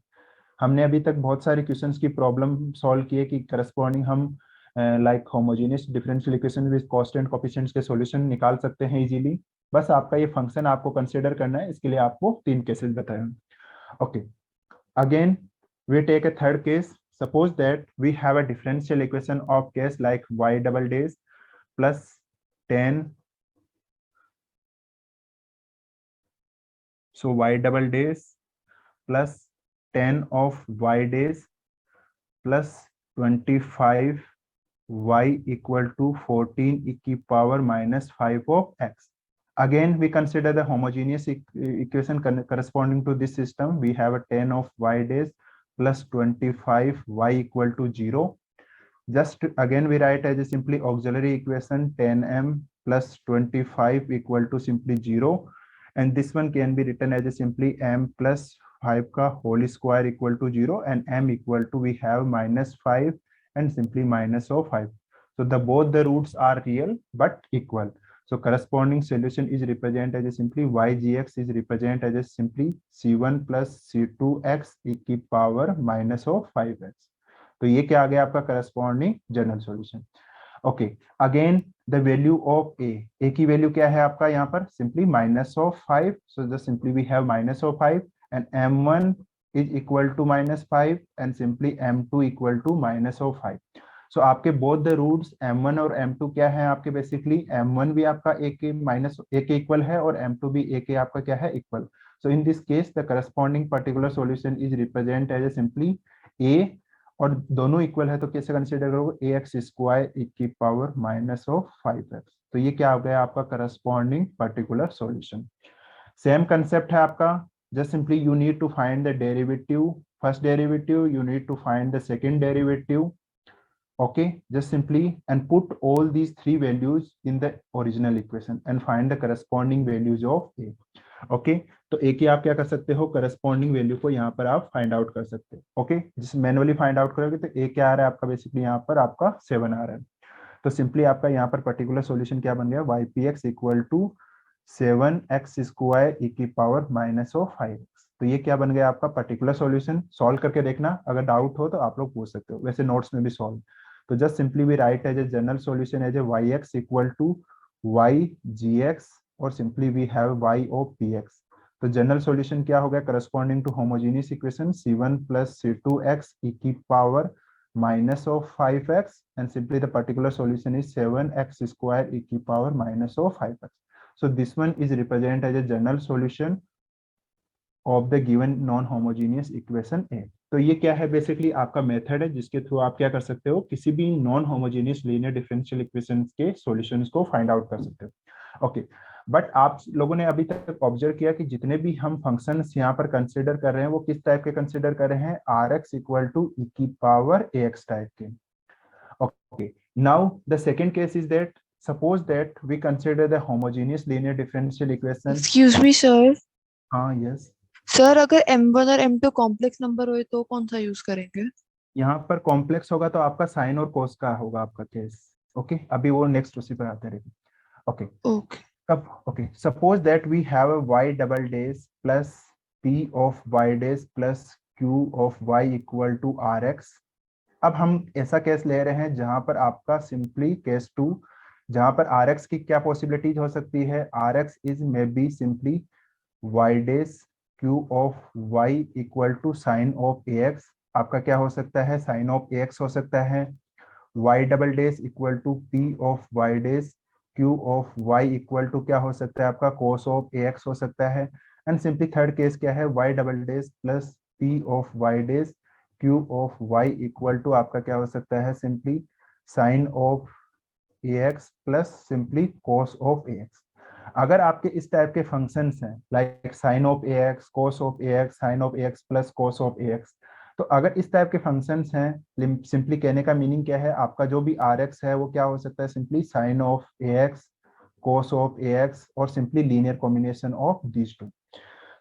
हमने अभी तक बहुत सारे क्वेश्चंस की प्रॉब्लम सॉल्व किए कि करस्पॉन्डिंग हम like homogeneous differential equation with constant coefficients के सॉल्यूशन निकाल सकते हैं इजीली। बस आपका ये फंक्शन आपको कंसीडर करना है, इसके लिए आपको 3 केसेस बताए। Okay, again we take a third case. Suppose that we have a differential equation of case like y double days plus 10, so y double days plus 10 of y days plus 25 y equal to 14 e की power minus 5 of x. Again we consider the homogeneous equation corresponding to this system. We have a 10 of y days plus 25 y equal to 0. Just again we write as a simply auxiliary equation 10m plus 25 equal to simply 0, and this one can be written as a simply m plus 5 ka whole square equal to 0, and m equal to we have minus 5 and simply minus of 5. So the both the roots are real but equal. So corresponding solution is represented as a simply ygx is represented as a simply c1 plus c2x e की power minus of 5x. तो ये क्या आ गया आपका corresponding general solution. Okay, again the value of A की value क्या है आपका यहाँ पर, simply minus of 5। So just simply we have minus of 5 and m1 is equal to minus 5 and simply m2 equal to minus of 5। So आपके both the roots m1 और m2 क्या है आपके, बेसिकली m1 भी आपका a के minus a के equal है और m2 भी a के आपका क्या है, equal. So in this case the corresponding particular solution is represent as a simply a, और दोनों इक्वल है तो कैसे कंसीडर करोगे, ax स्क्वायर e की पावर माइनस ऑफ 5x। तो ये क्या हो गया आपका corresponding particular solution. Same concept है आपका, just simply you need to find the derivative, first derivative you need to find the second derivative. okay, just simply and put all these three values in the original equation and find the corresponding values of a. Okay, तो ए की आप क्या कर सकते हो, corresponding value को यहाँ पर आप फाइंड आउट कर सकते हो। ओके, जिस मैनुअली फाइंड आउट करोगे तो ए क्या आ रहा है आपका, बेसिकली यहाँ पर आपका 7 आ रहा है। तो सिंपली आपका यहाँ पर पर्टिकुलर सॉल्यूशन क्या बन गया, ypx equal to 7x square e की पावर माइनस ऑफ 5x। तो ये क्या बन गया आपका पर्टिकुलर सॉल्यूशन। सॉल्व करके देखना, अगर डाउट हो तो आप लोग पूछ सकते हो, वैसे नोट्स में भी सॉल्व। तो just simply we write as a general solution as a yx equal to ygx और simply we have y of px। तो जनरल सॉल्यूशन क्या हो गया, corresponding to homogeneous equation c1 plus c2x e की power minus of 5x and simply the particular solution is 7x square e की power minus of 5x. So this one is represented as a general solution of the given non-homogeneous equation A. तो ये क्या है, basically आपका method है जिसके through आप क्या कर सकते हो, किसी भी non homogeneous linear differential equations के सॉल्यूशंस को फाइंड आउट कर सकते हो। ओके, बट आप लोगों ने अभी तक ऑब्जर्व किया कि जितने भी हम फंक्शंस यहाँ पर कंसीडर कर रहे हैं वो किस टाइप के कंसीडर कर रहे हैं, rx इक्वल टू e की पावर ax टाइप के। Okay, now the second case is that suppose that we consider the homogeneous linear differential equation. Excuse me, sir. हाँ, yes. सर अगर m1 और m2 complex number होए तो कौन सा use करेंगे? यहाँ पर कॉम्प्लेक्स होगा तो आपका साइन और कोस का होगा आपका केस। ओके, अभी वो नेक्स्ट उसी पर आते रहेंगे। ओके ओके कब, okay, suppose that we have a y double dash plus p of y dash plus q of y equal to rx। अब हम ऐसा केस ले रहे हैं जहां पर आपका सिंपली केस 2 जहां पर आर एक्स की क्या पॉसिबिलिटीज हो सकती है, R X is may be simply Y dash Q of Y equal to sine of A X, आपका क्या हो सकता है, साइन ऑफ ए एक्स हो सकता है, Y double dash equal to P of Y dash Q of Y equal to क्या हो सकता है आपका कोस ऑफ ए एक्स हो सकता है, एंड सिंपली थर्ड केस क्या है, Y double dash plus P of Y dash Q of Y equal to आपका क्या हो सकता है, simply sine of A X plus simply cos of A X. अगर आपके इस टाइप के फंक्शंस हैं like sine of A X, cos of A X, sine of A X plus cos of A X, तो अगर इस type के functions हैं, सिंपली कहने का मीनिंग क्या है, आपका जो भी आर एक्स है वो क्या हो सकता है, simply sine of A X, cos of A X और simply linear combination of these two.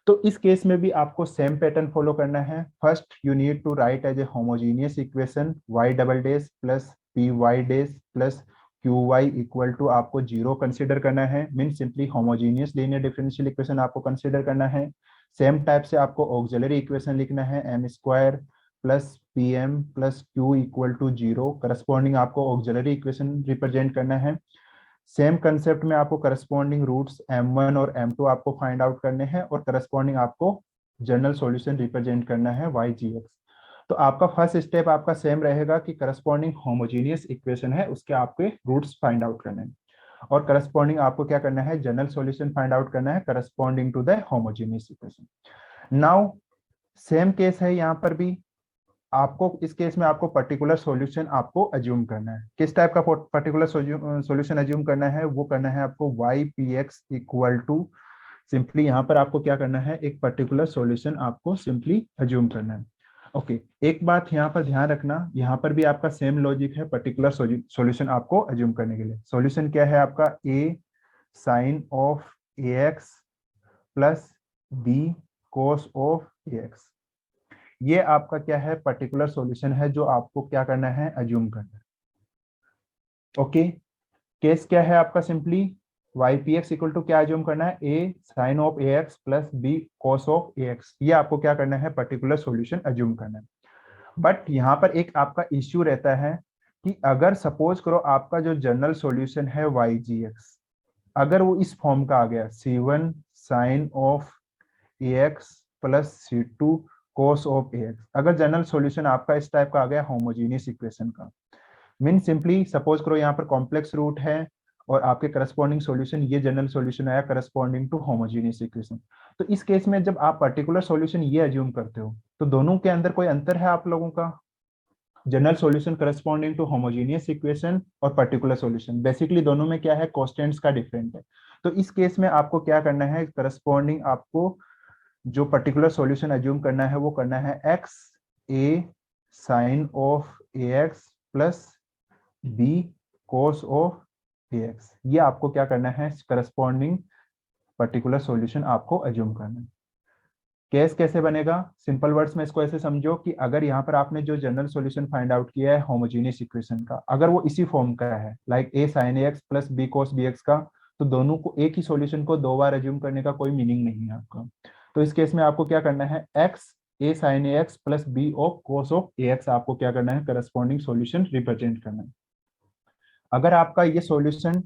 तो इस केस में भी आपको सेम पैटर्न फॉलो करना है। First you need to write as a homogeneous equation Y double dash plus P Y dash plus Q Y equal to आपको zero consider करना है, mean simply homogeneous linear differential equation आपको consider करना है। Same type से आपको auxiliary equation लिखना है M square plus P M plus Q equal to zero, corresponding आपको ऑक्सिलरी इक्वेशन रिप्रेजेंट करना है। सेम कंसेप्ट में आपको करस्पॉन्डिंग रूट्स m1 और m2 आपको फाइंड आउट करने हैं और करस्पॉन्डिंग आपको जनरल सॉल्यूशन रिप्रेजेंट करना है ygx। तो आपका फर्स्ट स्टेप आपका सेम रहेगा कि करस्पॉन्डिंग होमोजीनियस इक्वेशन है उसके आपके रूट्स फाइंड आउट करने हैं और करस्पॉन्डिंग आपको क्या करना है, जनरल सॉल्यूशन फाइंड आउट करना है corresponding to the homogeneous equation. Now same case है यहाँ पर भी, आपको इस केस में आपको पर्टिकुलर सॉल्यूशन आपको अज्यूम करना है। किस टाइप का पर्टिकुलर सॉल्यूशन अज्यूम करना है, वो करना है आपको Y P X equal to simply यहाँ पर आपको क्या करना है, एक पर्टिकुलर सॉल्यूशन आपको सिंपली अज्यूम करना है। ओके एक बात यहाँ पर ध्यान रखना, यहाँ पर भी आपका सेम लॉजिक है पर्टिकुलर सॉल्यूशन आपको अज्यूम करने के लिए। सॉल्यूशन क्या है आपका, A sine of A X plus B cos of A X, ये आपका क्या है पर्टिकुलर सॉल्यूशन है जो आपको क्या करना है, अज्यूम करना है। ओके केस क्या है आपका, simply Y P X equal to क्या अज्यूम करना है, A sine of A X plus B cos of A X, ये आपको क्या करना है पर्टिकुलर सॉल्यूशन अज्यूम करना है। बट यहाँ पर एक आपका इश्यू रहता है कि अगर सपोज करो आपका जो जनरल सॉल्यूशन है वाई जी एक्स, अगर वो इस फॉर्म का आ गया C1 sine of A X plus C2 cos of A X, अगर जनरल सॉल्यूशन आपका इस टाइप का आ गया होमोजीनियस इक्वेशन का, मीन सिंपली सपोज करो यहाँ पर कॉम्प्लेक्स रूट है और आपके करस्पॉन्डिंग सॉल्यूशन ये जनरल सॉल्यूशन आया करस्पॉन्डिंग टू होमोजीनियस इक्वेशन, तो इस केस में जब आप पर्टिकुलर सॉल्यूशन ये अज्यूम करते हो तो दोनों के अंदर कोई अंतर है आप लोगों का, general solution corresponding to homogeneous equation और पर्टिकुलर सॉल्यूशन, बेसिकली दोनों में क्या है, कॉन्स्टेंट्स का डिफरेंट है। तो इस केस में आपको क्या करना है, करस्पॉन्डिंग आपको जो पर्टिकुलर सॉल्यूशन अज्यूम करना है वो करना है X A sine of A X plus B cos of A X, ये आपको क्या करना है करस्पॉन्डिंग पर्टिकुलर सॉल्यूशन आपको अज्यूम करना है। केस कैसे बनेगा, सिंपल वर्ड्स में इसको ऐसे समझो कि अगर यहाँ पर आपने जो जनरल सॉल्यूशन फाइंड आउट किया है होमोजीनियस इक्वेशन का, अगर वो इसी फॉर्म का है like A sine A X plus B cos B X का, तो दोनों को एक ही सॉल्यूशन को दो बार अज्यूम करने का कोई मीनिंग नहीं है आपका। तो इस केस में आपको क्या करना है, X A sine A X plus B of cos of A X आपको क्या करना है करस्पॉन्डिंग सॉल्यूशन रिप्रेजेंट करना है। अगर आपका ये सॉल्यूशन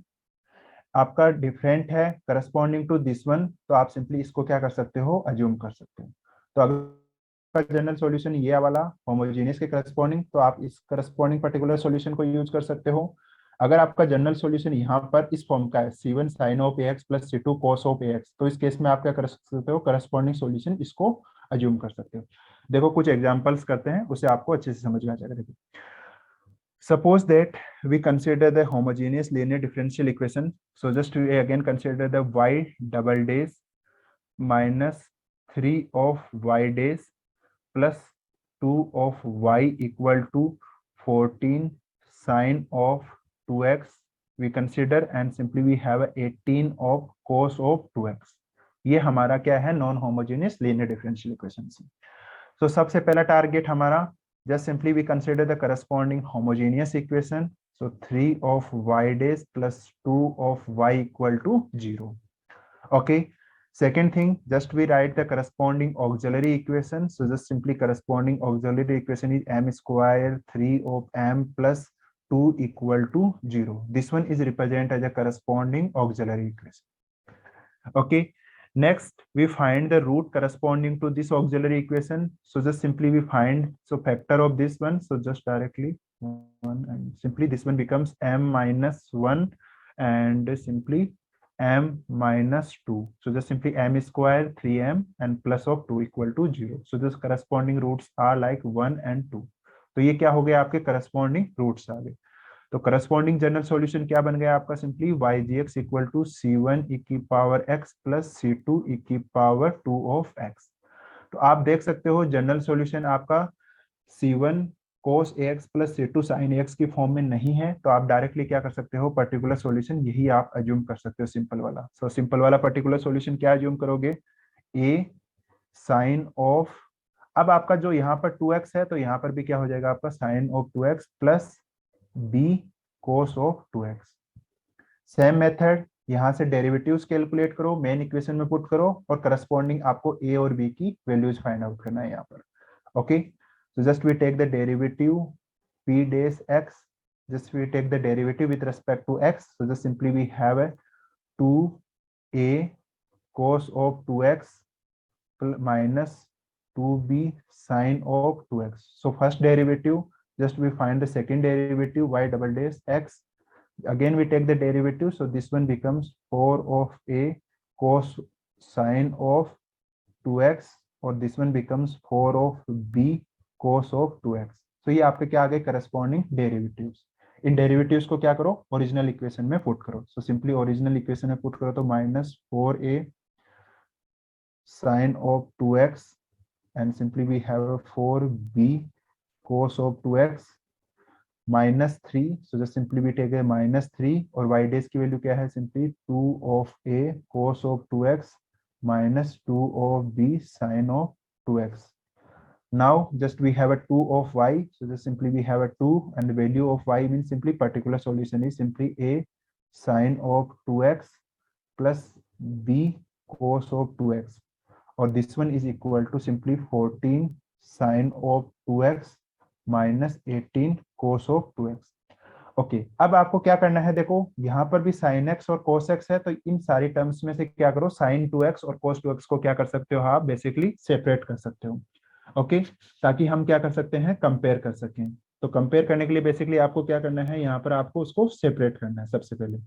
आपका डिफरेंट है करस्पॉन्डिंग टू दिस वन, तो आप सिंपली इसको क्या कर सकते हो, अज्यूम कर सकते हो। तो अगर जनरल सॉल्यूशन ये वाला होमोजेनियस के करस्पॉन्डिंग, तो आप इस करस्पॉन्डिंग पर्टिकुलर सॉल्यूशन को यूज कर सकते हो। अगर आपका जनरल सॉल्यूशन यहाँ पर इस फॉर्म का है C1 sine of A X plus C2 cos of A X, तो इस केस में आप क्या कर सकते हो, करस्पॉन्डिंग सॉल्यूशन इसको अज्यूम कर सकते हो। देखो कुछ एग्जांपल्स करते हैं, उसे आपको अच्छे से समझ में आ जाएगा। देखिए suppose that we consider the homogeneous linear differential equation, so just we again consider the y double days minus 3 of y days plus 2 of y equal to 14 sine of 2x we consider, and simply we have 18 of cos of 2x। ये हमारा क्या है, non homogeneous linear differential equation. तो सबसे पहला target हमारा, just simply we consider the corresponding homogeneous equation, so 3 of y days plus 2 of y equal to 0। okay, second thing, just we write the corresponding auxiliary equation, so just simply corresponding auxiliary equation is m square 3 of m plus 2 equal to 0. This one is represented as a corresponding auxiliary equation. Okay. Next, we find the root corresponding to this auxiliary equation. So just simply we find, so factor of this one. So just directly 1, and simply this one becomes m minus 1 and simply m minus 2. So just simply m square 3m and plus of 2 equal to 0. So this corresponding roots are like 1 and 2. तो ये क्या हो गया, आपके corresponding roots आ गए. तो corresponding general solution क्या बन गया आपका, simply ygx equal to c1 e की power x plus c2 e की पावर 2 ऑफ x. तो आप देख सकते हो जनरल सॉल्यूशन आपका c1 cos ax plus c2 sin ax की फॉर्म में नहीं है, तो आप डायरेक्टली क्या कर सकते हो, पर्टिकुलर सॉल्यूशन यही आप अज्यूम कर सकते हो, सिंपल वाला. सो सिंपल वाला पर्टिकुलर सॉल्यूशन क्या अज्यूम करोगे, a साइन ऑफ, अब आपका जो यहाँ पर 2x है तो यहाँ पर भी क्या हो जाएगा आपका sine of 2x plus b cos of 2x. Same method, यहां से डेरिवेटिव्स कैलकुलेट करो, मेन इक्वेशन में पुट करो और करस्पॉन्डिंग आपको a और b की वैल्यूज फाइंड आउट करना है यहाँ पर. Okay, so just we take the derivative p dash x, just we take the derivative with respect to x, so just simply we have a 2a cos of 2x minus 2b sin of 2x. so first derivative, just we find the second derivative y double dash x, again we take the derivative, so this one becomes 4 of a cos sin of 2x और this one becomes 4 of b cos of 2x. so ये आपके क्या आ गए, corresponding derivatives. इन derivatives को क्या करो, original equation में put करो. सो सिंपली ओरिजिनल इक्वेशन में पुट करो तो minus 4a sin of 2x and simply we have a 4b cos of 2x minus 3, so just simply we take a minus 3 और y dash की value क्या है, simply 2 of a cos of 2x minus 2 of b sin of 2x. now just we have a 2 of y, so just simply we have a 2 and the value of y means simply particular solution is simply a sin of 2x plus b cos of 2x or this one is equal to simply 14 sin of 2x minus 18 cos of 2x. Okay, अब आपको क्या करना है, देखो यहाँ पर भी sin x और cos x है, तो इन सारी टर्म्स में से क्या करो, sin 2x और cos 2x को क्या कर सकते हो आप, बेसिकली सेपरेट कर सकते हो. ओके, ताकि हम क्या कर सकते हैं, कंपेयर कर सकें. तो कंपेयर करने के लिए बेसिकली आपको क्या करना है, यहाँ पर आपको उसको सेपरेट करना है सबसे पहले.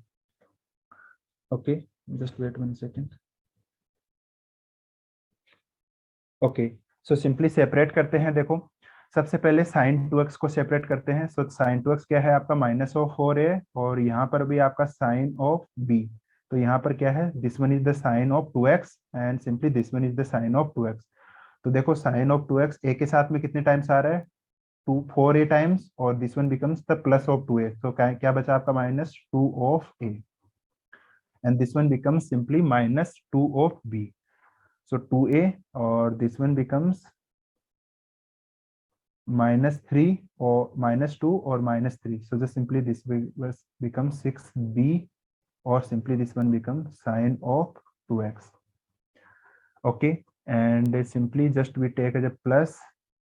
Okay, just wait 1 second. Okay, so simply separate करते हैं. देखो सबसे पहले sin 2x को सेपरेट करते हैं. सो sin 2x क्या है आपका, माइनस ऑफ 4a और यहाँ पर भी आपका sin ऑफ b. तो यहाँ पर क्या है, this one is the sin of 2x and simply this one is the sin of 2x. तो देखो sin ऑफ 2x a के साथ में कितने टाइम्स आ रहा है, 4a टाइम्स और this one becomes the plus of 2a. तो क्या बचा आपका, minus 2 of a and this one becomes simply minus 2 of b. so 2a और this one becomes minus 3 or minus 2 or minus 3. so just simply this will become 6b or simply this one becomes sin of 2x. okay, and simply just we take as a plus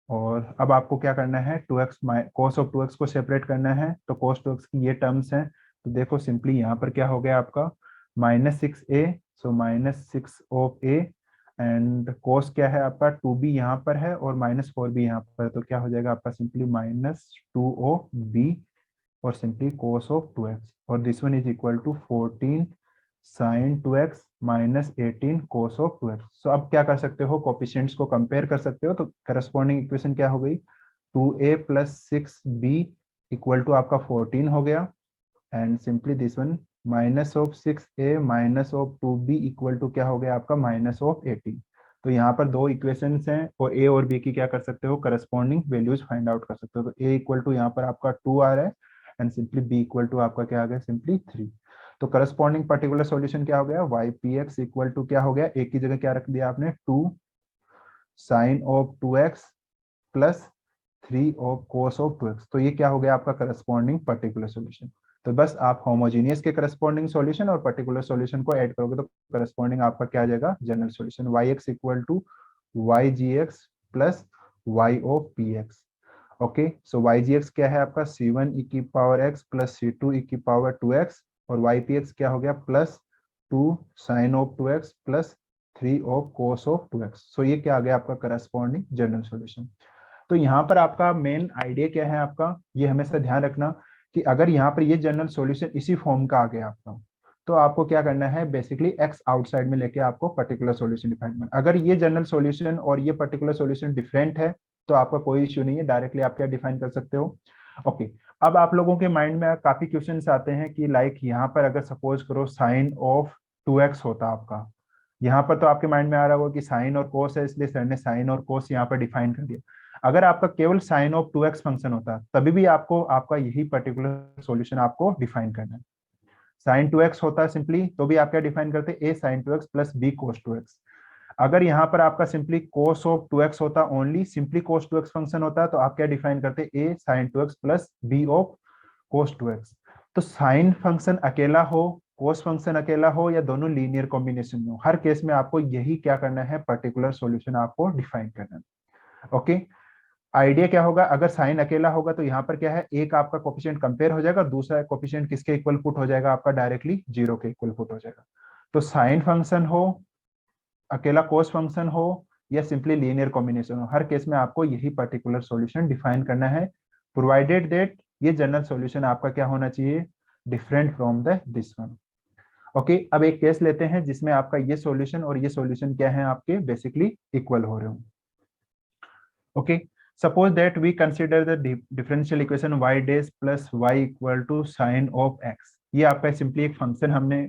और अब आपको क्या करना है, 2x cos of 2x को separate करना है. तो cos 2x की ये टर्म्स हैं, तो देखो सिंपली यहाँ पर क्या हो गया आपका, minus 6a, so minus 6 of a and cos क्या है आपका, 2b यहाँ पर है और माइनस 4b यहाँ पर, तो क्या हो जाएगा आपका, सिंपली माइनस 2 ऑफ b और सिंपली cos ऑफ 2x और this one is equal to 14 sin 2x minus 18 cos of 2x. सो अब क्या कर सकते हो, कोफिशिएंट्स को कंपेयर कर सकते हो. तो करस्पॉन्डिंग इक्वेशन क्या हो गई, 2a plus 6b equal to आपका 14 हो गया and simply this one minus of 6a minus of 2b equal to क्या हो गया आपका, माइनस ऑफ 18. तो यहाँ पर दो इक्वेशंस हैं और a और b की क्या कर सकते हो, करस्पॉन्डिंग वैल्यूज फाइंड आउट कर सकते हो. तो a इक्वल टू यहाँ पर आपका 2 आ रहा है and simply b equal to आपका क्या आ गया, सिंपली 3. तो करस्पॉन्डिंग पर्टिकुलर सॉल्यूशन क्या हो गया, ypx इक्वल टू क्या हो गया, a की जगह क्या रख दिया आपने, 2 sine of 2x plus 3 of cos of 2x. तो ये क्या हो गया आपका करस्पॉन्डिंग पर्टिकुलर सॉल्यूशन. तो बस आप होमोजेनियस के करस्पॉन्डिंग सॉल्यूशन और पर्टिकुलर सॉल्यूशन को ऐड करोगे तो करस्पॉन्डिंग आपका क्या आ जाएगा, general solution yx equal to ygx plus y of px. Okay, so Y G X क्या है आपका c1 e की power x plus c2 e की पावर 2x, और वाई पी एक्स क्या हो गया plus 2 sine of 2x plus 3 of cos of 2x। So ये क्या आ गया आपका करस्पॉन्डिंग जनरल सॉल्यूशन। तो यहाँ पर आपका मेन आइडिया क्या है आपका, ये हमेशा ध्यान रखना कि अगर यहाँ पर ये जनरल सॉल्यूशन इसी फॉर्म का आ गया आपका, तो आपको क्या करना है बेसिकली एक्स आउटसाइड में लेके आपको पर्टिकुलर सॉल्यूशन डिफाइन करना। अगर ये जनरल सॉल्यूशन और ये पर्टिकुलर सॉल्यूशन डिफरेंट है तो आपका कोई इश्यू नहीं है, डायरेक्टली आप क्या डिफाइन कर सकते हो। ओके, अब आप लोगों के माइंड में काफी क्वेश्चंस आते हैं कि लाइक यहाँ पर अगर सपोज करो साइन ऑफ 2x होता आपका, यहाँ पर तो आपके माइंड में आ रहा होगा कि साइन और कोस है इसलिए सर ने साइन और कोस यहाँ पर डिफाइन कर दिया। अगर आपका केवल साइन ऑफ 2x फंक्शन होता तभी भी आपको आपका यही पर्टिकुलर सॉल्यूशन आपको डिफाइन करना है। साइन 2x होता है सिंपली तो भी आप क्या डिफाइन करते हैं a sine 2x plus b cos 2x। अगर यहाँ पर आपका सिंपली कोस ऑफ 2x होता, ओनली सिंपली कोस 2x फंक्शन होता तो आप क्या डिफाइन करते a sine 2x plus b of cos 2x। तो साइन फंक्शन अकेला हो, कोस फंक्शन अकेला हो, या दोनों लीनियर कॉम्बिनेशन में हो, हर केस में आपको यही क्या करना है पर्टिकुलर सॉल्यूशन आपको डिफाइन करना है। ओके, आइडिया क्या होगा, अगर साइन अकेला होगा तो यहाँ पर क्या है एक आपका कोफिशिएंट कंपेयर हो जाएगा, दूसरा कोफिशिएंट किसके इक्वल पुट हो जाएगा आपका डायरेक्टली 0 के इक्वल पुट हो जाएगा। तो साइन फंक्शन हो, अकेला कोस फंक्शन हो, या सिंपली लीनियर कॉम्बिनेशन हो, हर केस में आपको यही पर्टिकुलर सॉल्यूशन डिफाइन करना है, प्रोवाइडेड दैट ये जनरल सॉल्यूशन आपका क्या होना चाहिए different from the this one. Okay, अब एक केस लेते हैं जिसमें आपका ये सॉल्यूशन और ये सॉल्यूशन क्या है आपके बेसिकली इक्वल हो रहे हो। Okay, suppose that we consider the differential equation y dash plus y equal to sine of x। ये आपका सिंपली एक फंक्शन हमने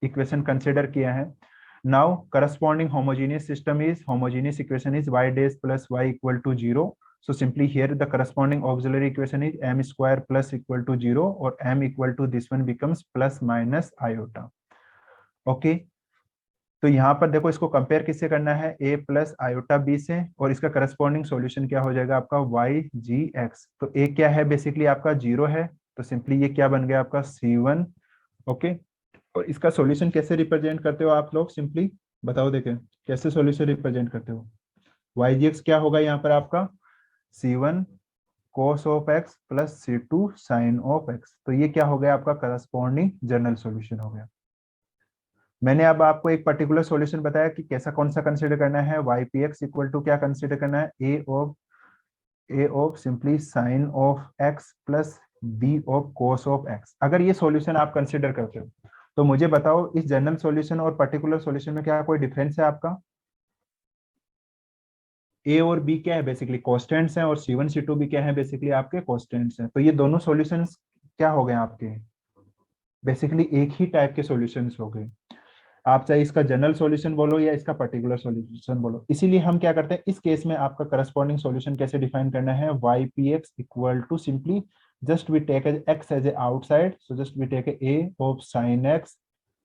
इक्वेशन कंसिडर किया है। Now corresponding homogeneous system is, homogeneous equation is y dash plus y equal to 0। so simply here the corresponding auxiliary equation is m square plus equal to 0, or m equal to this one becomes plus minus iota। Okay, तो यहाँ पर देखो इसको compare किससे करना है a plus iota b से, और इसका करस्पॉन्डिंग सॉल्यूशन क्या हो जाएगा आपका y g x। तो a क्या है बेसिकली आपका 0 है, तो सिंपली ये क्या बन गया आपका c1। ओके, और इसका सॉल्यूशन कैसे रिप्रेजेंट करते हो आप लोग, सिंपली बताओ देखें कैसे सॉल्यूशन रिप्रेजेंट करते हो। y g x क्या होगा यहाँ पर आपका c1 cos of x plus c2 sine of x। तो ये क्या हो गया आपका करस्पॉन्डिंग जनरल सॉल्यूशन हो गया। मैंने अब आपको एक पर्टिकुलर सॉल्यूशन बताया कि कैसा कौन सा कंसीडर करना है, Y P X equal to क्या कंसीडर करना है A of simply sine of X plus B of cos of X. अगर ये सॉल्यूशन आप कंसीडर करते हो तो मुझे बताओ इस जनरल सॉल्यूशन और पर्टिकुलर सॉल्यूशन में क्या कोई डिफरेंस है आपका। ए और बी क्या है बेसिकली कॉन्स्टेंट्स हैं, और C1 C2 भी क्या है बेसिकली आपके कॉन्स्टेंट्स हैं। तो ये दोनों सॉल्यूशंस क्या हो गए आपके बेसिकली एक ही टाइप के सॉल्यूशंस हो गए। आप चाहे इसका जनरल सॉल्यूशन बोलो या इसका पर्टिकुलर सॉल्यूशन बोलो, इसीलिए हम क्या करते हैं इस केस में आपका करस्पॉन्डिंग सॉल्यूशन कैसे डिफाइन करना है, Y P X equal to simply just we take X as a outside, so just we take A of sine X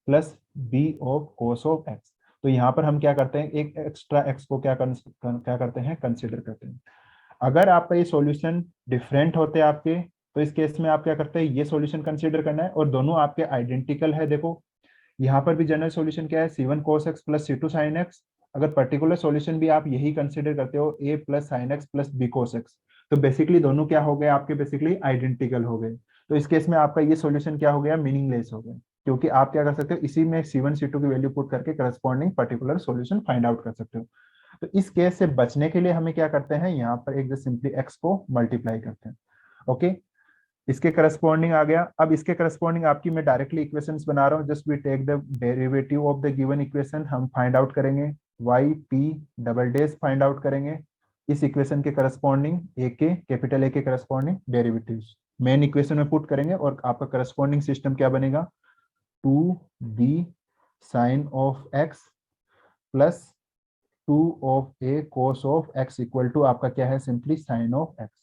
plus B of cos of X. तो यहाँ पर हम क्या करते हैं एक एक्स्ट्रा एक्स को क्या करते हैं कंसिडर करते हैं। अगर आपका ये सॉल्यूशन डिफरेंट होते आपके तो इस केस में आप क्या करते हैं ये सॉल्यूशन कंसिडर करना है, और दोनों आपके आइडेंटिकल है। देखो यहाँ पर भी जनरल सॉल्यूशन क्या है C1 cos x plus C2 sin x। अगर पर्टिकुलर सॉल्यूशन भी आप यही कंसिडर करते हो a plus sin x plus b cos x, तो बेसिकली दोनों क्या हो गए आपके बेसिकली आइडेंटिकल हो गए। तो इस केस में आपका ये सॉल्यूशन क्या हो गया मीनिंगलेस हो गया, क्योंकि आप क्या कर सकते हो इसी में C1 C2 की वैल्यू पुट करके corresponding particular solution find out कर सकते हो। तो इस केस से बचने के लिए हमें क्या करते हैं यहाँ पर एक सिंपली x को मल्टीप्लाई करते हैं। ओके, इसके करस्पॉन्डिंग आ गया। अब इसके करस्पॉन्डिंग आपकी मैं डायरेक्टली इक्वेशंस बना रहा हूँ, just we take the derivative of the given equation. हम फाइंड आउट करेंगे Y P double dash find out करेंगे इस इक्वेशन के करस्पॉन्डिंग कैपिटल ए के करस्पॉन्डिंग डेरिवेटिव्स मेन इक्वेशन में पुट करेंगे, और आपका करस्पॉन्डिंग सिस्टम क्या बनेगा 2b sine of X plus 2 of A cos of X equal to आपका क्या है simply sine of X.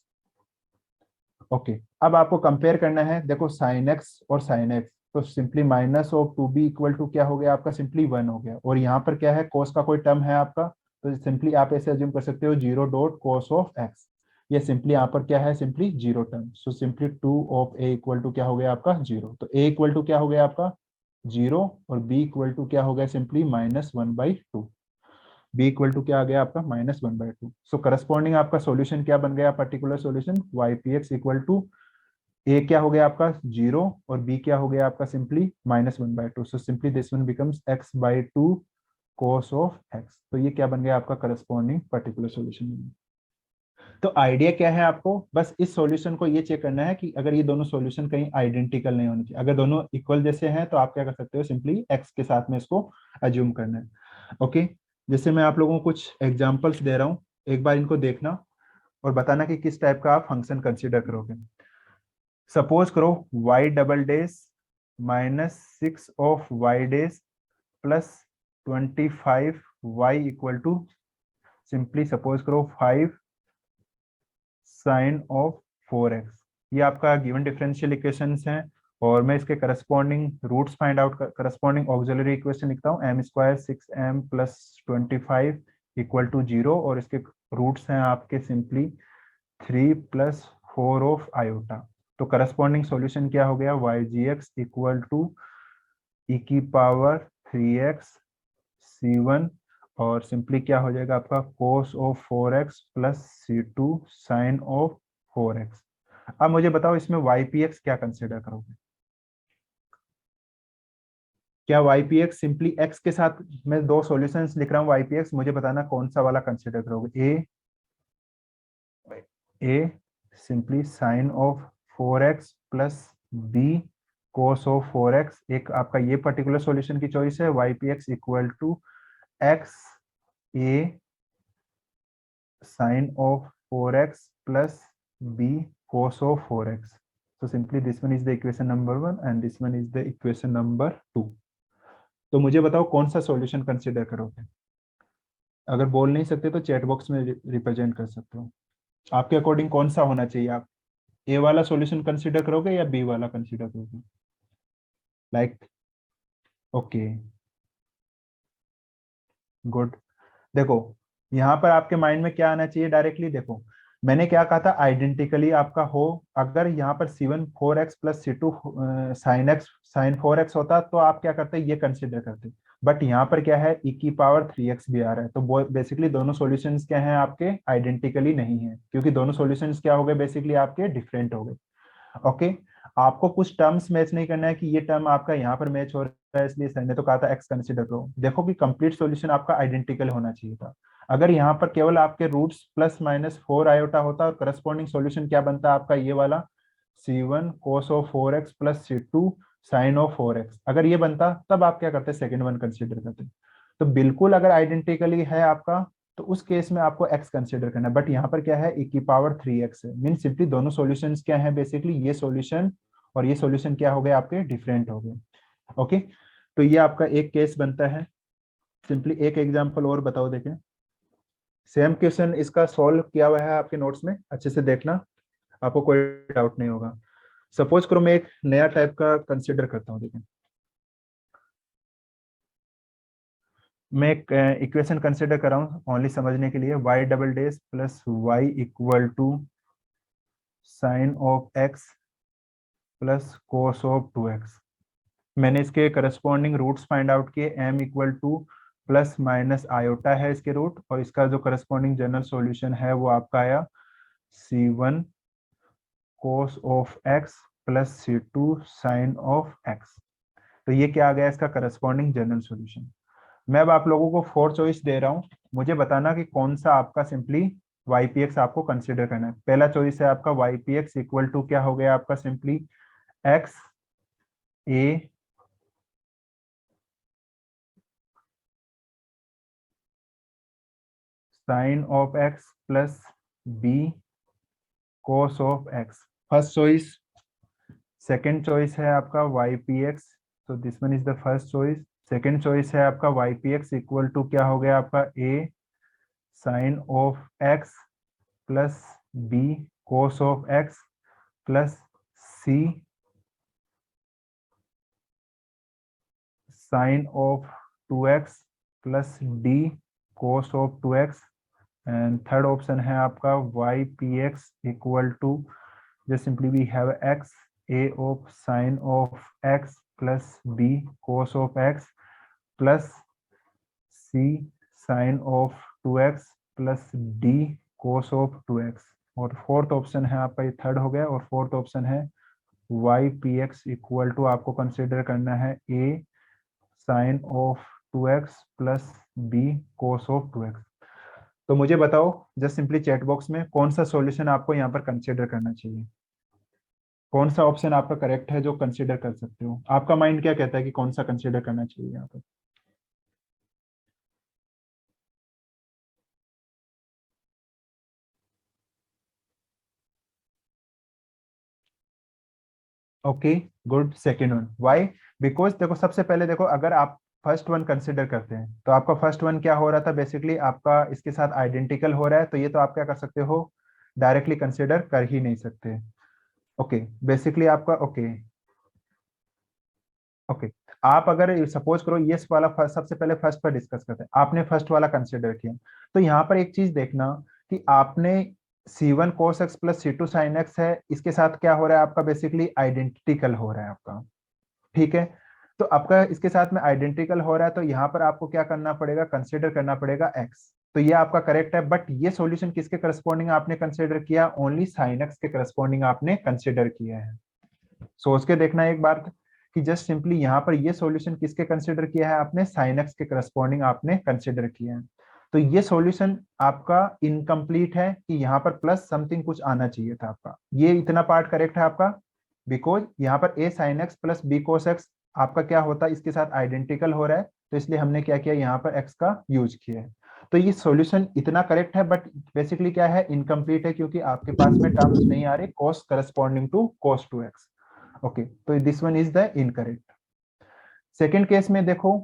Okay, अब आपको कंपेयर करना है, देखो साइन एक्स और साइन एक्स, तो simply minus of 2b equal to क्या हो गया आपका सिंपली 1 हो गया, और यहाँ पर क्या है कोस का कोई टर्म है आपका, तो सिंपली आप ऐसे अज्यूम कर सकते हो 0 डॉट कोस ऑफ एक्स। ये सिंपली यहाँ पर क्या है simply 0 term, so simply 2 of A equal to क्या हो गया आपका 0। तो ए इक्वल टू क्या हो गया आपका 0, और b इक्वल टू क्या हो गया सिंपली -1/2। b इक्वल टू क्या आ गया आपका -1/2। सो करस्पॉन्डिंग आपका सॉल्यूशन क्या बन गया, particular solution ypx equal to a क्या हो गया आपका 0 और b क्या हो गया आपका simply -1/2। So simply this one becomes x/2 cos of x। तो ये क्या बन गया आपका करस्पॉन्डिंग पर्टिकुलर सॉल्यूशन। तो आइडिया क्या है आपको, बस इस सॉल्यूशन को ये चेक करना है कि अगर ये दोनों सॉल्यूशन कहीं आइडेंटिकल नहीं होने चाहिए। अगर दोनों इक्वल जैसे हैं तो आप क्या कर सकते हो, सिंपली x के साथ में इसको अज्यूम करना है। ओके, जैसे मैं आप लोगों को कुछ एग्जांपल्स दे रहा हूँ, एक बार इनको देखना और बताना कि किस टाइप का आप फंक्शन कंसीडर करोगे। सपोज करो y double dash -6 of y dash plus 25y equal to simply suppose करो 5 साइन ऑफ 4x। ये आपका गिवन डिफरेंशियल इक्वेशंस हैं और मैं इसके corresponding roots find out corresponding auxiliary equation लिखता हूँ m² 6m plus 25 equal to 0 और इसके रूट्स हैं आपके सिंपली 3 प्लस 4 ऑफ आयोटा। तो करस्पॉन्डिंग सॉल्यूशन क्या हो गया, ygx इक्वल टू e की पावर 3x c1 और सिंपली क्या हो जाएगा आपका cos of 4x plus c2 sine of 4x। अब मुझे बताओ इसमें ypx क्या कंसिडर करोगे, क्या ypx सिंपली x के साथ मैं दो सॉल्यूशंस लिख रहा हूँ ypx, मुझे बताना कौन सा वाला कंसिडर करोगे। a simply sine of 4x plus b cos of 4x, एक आपका ये पर्टिकुलर सॉल्यूशन की चॉइस है। ypx equal to x a sine of 4x plus b cos of 4x। So simply this one is the equation number 1 and this one is the equation number 2। तो मुझे बताओ कौन सा solution consider करोगे, अगर बोल नहीं सकते तो चैट बॉक्स में रिप्रेजेंट कर सकते हो। आपके अकॉर्डिंग कौन सा होना चाहिए, आप ए वाला सॉल्यूशन कंसीडर करोगे या बी वाला कंसीडर करोगे, लाइक ओके गुड। देखो यहाँ पर आपके माइंड में क्या आना चाहिए डायरेक्टली, देखो मैंने क्या कहा था, आइडेंटिकली आपका हो। अगर यहाँ पर C1 4x plus C2 sign x sign 4x होता तो आप क्या करते, ये कंसिडर करते। बट यहाँ पर क्या है, e की पावर 3x भी आ रहा है, तो बेसिकली दोनों सॉल्यूशंस क्या हैं आपके, आइडेंटिकली नहीं है, क्योंकि दोनों सॉल्यूशंस क्या हो गए, बेसिकली आपके डिफरेंट हो गए। ओके, आपको कुछ टर्म्स मैच नहीं करना है कि ये टर्म आपका यहाँ पर मैच हो रहा है इसलिए सर ने तो कहा था एक्स कंसिडर करो। देखो कि कंप्लीट सॉल्यूशन आपका आइडेंटिकल होना चाहिए था। अगर यहाँ पर केवल आपके रूट्स +-4 आयोटा होता और करस्पॉन्डिंग सॉल्यूशन क्या बनता आपका, ये वाला c1 cos of 4x plus c2 sine of 4x। अगर ये बनता तब आप क्या करते, सेकेंड वन कंसिडर करते। तो बिल्कुल अगर आइडेंटिकली है आपका तो उस केस में आपको x कंसिडर करना है। बट यहाँ पर क्या है, e की पावर 3x है, मीन सिंपली दोनों सॉल्यूशंस क्या है, बेसिकली ये सॉल्यूशन और ये सॉल्यूशन क्या हो गए आपके, डिफरेंट हो गए। ओके, तो ये आपका एक केस बनता है। सिंपली एक एग्जांपल और बताओ, देखें सेम क्वेश्चन इसका सॉल्व किया हुआ है आपके नोट्स में, अच्छे से देखना, आपको कोई डाउट नहीं होगा। सपोज करो मैं एक नया टाइप का कंसिडर करता हूँ, देखें मैं एक इक्वेशन कंसिडर कर रहा हूँ ओनली समझने के लिए, y double dash plus y equal to sine of x plus cos of 2x। मैंने इसके करस्पॉन्डिंग रूट्स फाइंड आउट किए, m equal to plus minus iota है इसके रूट, और इसका जो करस्पॉन्डिंग जनरल सॉल्यूशन है वो आपका आया c1 cos of x plus c2 sine of x। तो ये क्या आ गया इसका करस्पॉन्डिंग जनरल सॉल्यूशन। मैं अब आप लोगों को 4 चॉइस दे रहा हूं, मुझे बताना कि कौन सा आपका सिंपली ypx आपको कंसीडर करना है। पहला चॉइस है आपका ypx इक्वल टू क्या हो गया आपका simply x a sine of x plus b cos of x, first choice. Second choice है आपका ypx, तो this one is the first choice. Second choice है आपका ypx इक्वल टू क्या हो गया आपका a sine of x plus b cos of x plus c sine of 2x plus d cos of 2x। And third option है आपका ypx equal to just simply we have x a of sine of x plus b cos of x plus c sine of 2x plus d cos of 2x, और fourth option है आपका, ये third हो गया, और fourth option है Y P X equal to आपको consider करना है A sine of 2x plus B cos of 2x। तो मुझे बताओ जस्ट सिंपली चैट बॉक्स में कौन सा सॉल्यूशन आपको यहाँ पर कंसिडर करना चाहिए, कौन सा ऑप्शन आपका करेक्ट है जो कंसिडर कर सकते हो, आपका माइंड क्या कहता है कि कौन सा कंसिडर करना चाहिए यहाँ पर। Okay good, second one, why? Because देखो सबसे पहले देखो, अगर आप फर्स्ट वन कंसिडर करते हैं तो आपका फर्स्ट वन क्या हो रहा था, बेसिकली आपका इसके साथ आइडेंटिकल हो रहा है, तो ये तो आप क्या कर सकते हो, डायरेक्टली कंसिडर कर ही नहीं सकते। ओके बेसिकली आपका ओके ओके आप अगर सपोज करो ये वाला सबसे पहले फर्स्ट पर डिस्कस करते हैं, आपने फर्स्ट वाला कंसिडर किया, तो यहाँ पर एक चीज देखना कि आपने C1 cos x plus C2 sin x है, इसके साथ क्या हो रहा है आपका, बेसिकली आइडेंटिकल हो रहा है आपका, ठीक है। तो आपका इसके साथ में आइडेंटिकल हो रहा है, तो यहाँ पर आपको क्या करना पड़ेगा, कंसिडर करना पड़ेगा x, तो ये आपका करेक्ट है। बट ये सॉल्यूशन किसके करस्पॉन्डिंग आपने कंसिडर किया, ओनली sin x के करस्पॉन्डिंग आपने कंसिडर किया है। सोच के देखना एक बार कि जस्ट सिंपली यहाँ पर ये सॉल्यूशन किसके कंसिडर किया है आपने, sin x के करस्पॉन्डिंग आपने कंसिडर किया है। तो ये सॉल्यूशन आपका इनकम्प्लीट है कि यहाँ पर प्लस समथिंग कुछ आना चाहिए था आपका, ये इतना पार्ट करेक्ट है आपका, बिकॉज यहाँ पर a sin x plus b cos x आपका क्या होता है, इसके साथ आइडेंटिकल हो रहा है, तो इसलिए हमने क्या किया, यहाँ पर x का यूज किया है। तो ये सॉल्यूशन इतना करेक्ट है, बट बेसिकली क्या है, इनकम्प्लीट है, क्योंकि आपके पास में टर्म्स नहीं आ रही cos corresponding to cos 2x। Okay तो this one is the incorrect. Second case में देखो,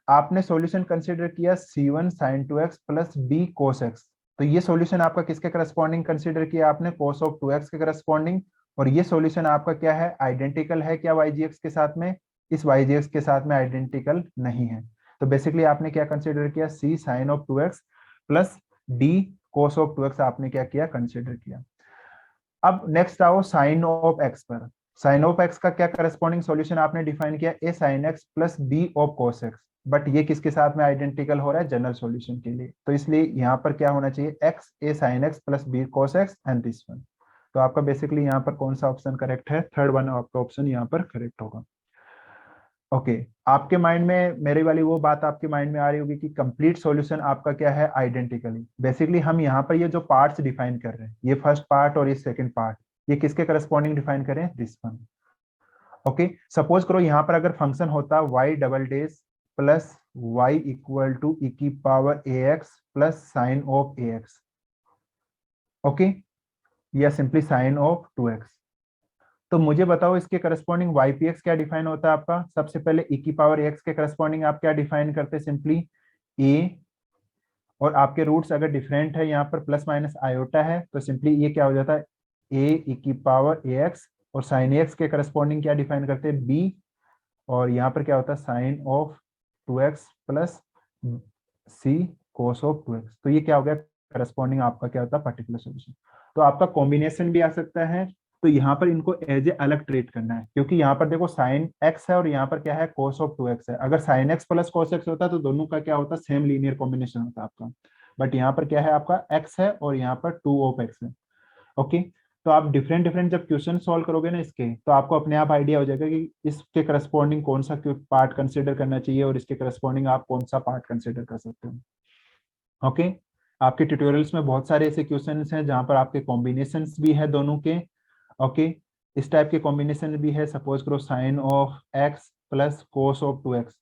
आपने सॉल्यूशन कंसिडर किया C1 sin 2x plus b cos x, तो ये सॉल्यूशन आपका किसके करस्पॉन्डिंग कंसिडर किया आपने, cos ऑफ 2x के करस्पॉन्डिंग, और ये सॉल्यूशन आपका क्या है, आइडेंटिकल है क्या ygx के साथ में, इस ygx के साथ में आइडेंटिकल नहीं है, तो बेसिकली आपने क्या कंसिडर किया, c sin of 2x plus d cos of 2x आपने क्या किया, कंसिडर किया। अब नेक्स्ट आओ साइन ऑफ x पर, साइन ऑफ x का क्या करस्पॉन्डिंग सॉल्यूशन आपने डिफाइन किया, a sin x plus b of cos x, but ये किसके साथ में आइडेंटिकल हो रहा है, जनरल सॉल्यूशन के लिए, तो इसलिए यहाँ पर क्या होना चाहिए, x a sin x plus b cos x and this one. तो आपका बेसिकली यहाँ पर कौन सा ऑप्शन करेक्ट है, थर्ड वन आपका ऑप्शन यहाँ पर करेक्ट होगा। ओके आपके माइंड में मेरी वाली वो बात आपके माइंड में आ रही होगी कि कंप्लीट सॉल्यूशन आपका क्या है, आइडेंटिकली। बेसिकली हम यहाँ पर ये जो पार्ट्स डिफाइन कर रहे हैं, ये फर्स्ट पार्ट और ये सेकंड पार्ट, ये किसके करस्पॉन्डिंग डिफाइन करें, दिस वन। ओके सपोज करो यहाँ पर अगर फंक्शन होता y double dash plus y equal to e की power ax plus sine of ax, okay, या सिंपली साइन ऑफ 2x, तो मुझे बताओ इसके करस्पॉन्डिंग ypx क्या डिफाइन होता है आपका, सबसे पहले e की पावर ax के करस्पॉन्डिंग आप क्या डिफाइन करते हैं, सिंपली a, और आपके रूट्स अगर डिफरेंट है, यहाँ पर प्लस माइनस आयोटा है, तो सिंपली ये क्या हो जाता है, a e की पावर ax, और साइन एक्स के करस्पॉन्डिंग क्या डिफाइन करते हैं, b, और यहाँ पर क्या होता है, sine of 2x plus c cos of 2x, तो ये क्या हो गया, करस्पॉन्डिंग आपका क्या होता है, पर्टिकुलर सॉल्यूशन। तो आपका कॉम्बिनेशन भी आ सकता है, तो यहाँ पर इनको एज ए अलग ट्रीट करना है, क्योंकि यहाँ पर देखो साइन x है और यहाँ पर क्या है, cos ऑफ 2x है, अगर sine x plus cos x होता तो दोनों का क्या होता, सेम लीनियर कॉम्बिनेशन होता आपका, बट यहाँ पर क्या है आपका x है और यहाँ पर 2 ऑफ x है। ओके तो आप डिफरेंट डिफरेंट जब क्वेश्चन सॉल्व करोगे ना इसके, तो आपको अपने आप आइडिया हो जाएगा कि इसके करस्पॉन्डिंग कौन सा पार्ट कंसिडर करना चाहिए और इसके करस्पॉन्डिंग आप कौन सा पार्ट कंसिडर कर सकते हो। ओके आपके ट्यूटोरियल्स में बहुत सारे ऐसे क्वेश्चंस हैं जहां पर आपके कॉम्बिनेशंस भी है दोनों के। ओके इस टाइप के कॉम्बिनेशन भी है, सपोज करो sine of x plus cos of 2x,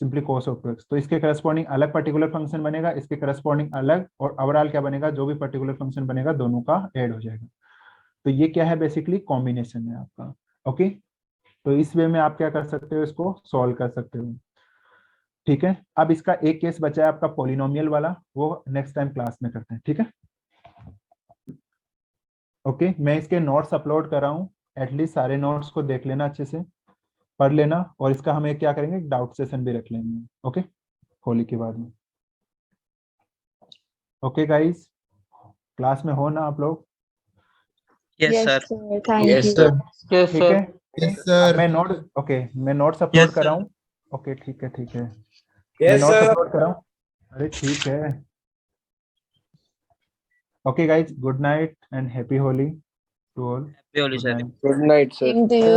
simply cos of 2x, तो इसके करस्पॉन्डिंग अलग पर्टिकुलर फंक्शन बनेगा, इसके करस्पॉन्डिंग अलग, और ओवरऑल क्या बनेगा, जो भी पर्टिकुलर फंक्शन बनेगा दोनों का ऐड हो जाएगा। तो ये क्या है, बेसिकली कॉम्बिनेशन है आपका। ओके तो इस वे में आप क्या कर सकते हो, इसको सॉल्व कर सकते हो। ठीक है अब इसका एक केस बचा है आपका पॉलिनोमियल वाला, वो नेक्स्ट टाइम क्लास में करते हैं, ठीक है। ओके मैं इसके नोट्स अपलोड कर रहा हूँ, एटलीस्ट सारे नोट्स को देख लेना, अच्छे से पढ़ लेना, और इसका हमें क्या करेंगे, डाउट सेशन भी रख लेंगे, ओके होली के बाद में। ओके गाइस क्लास में हो ना आप लोग, Yes, Yes, sir. sir. Thank Yes, you. sir. Yes, ठीक sir. है। यस अब सर, मैं नोट ओके मैं नोट्स अपलोड Yes, कर रहा sir. हूँ। ओके ठीक है मैं यस नोट्स सर, अपलोड कर रहा हूँ। अरे ठीक है। Okay guys, good night and happy Holi to all. Happy Holi, Good sir. night. Good night sir. Same to you.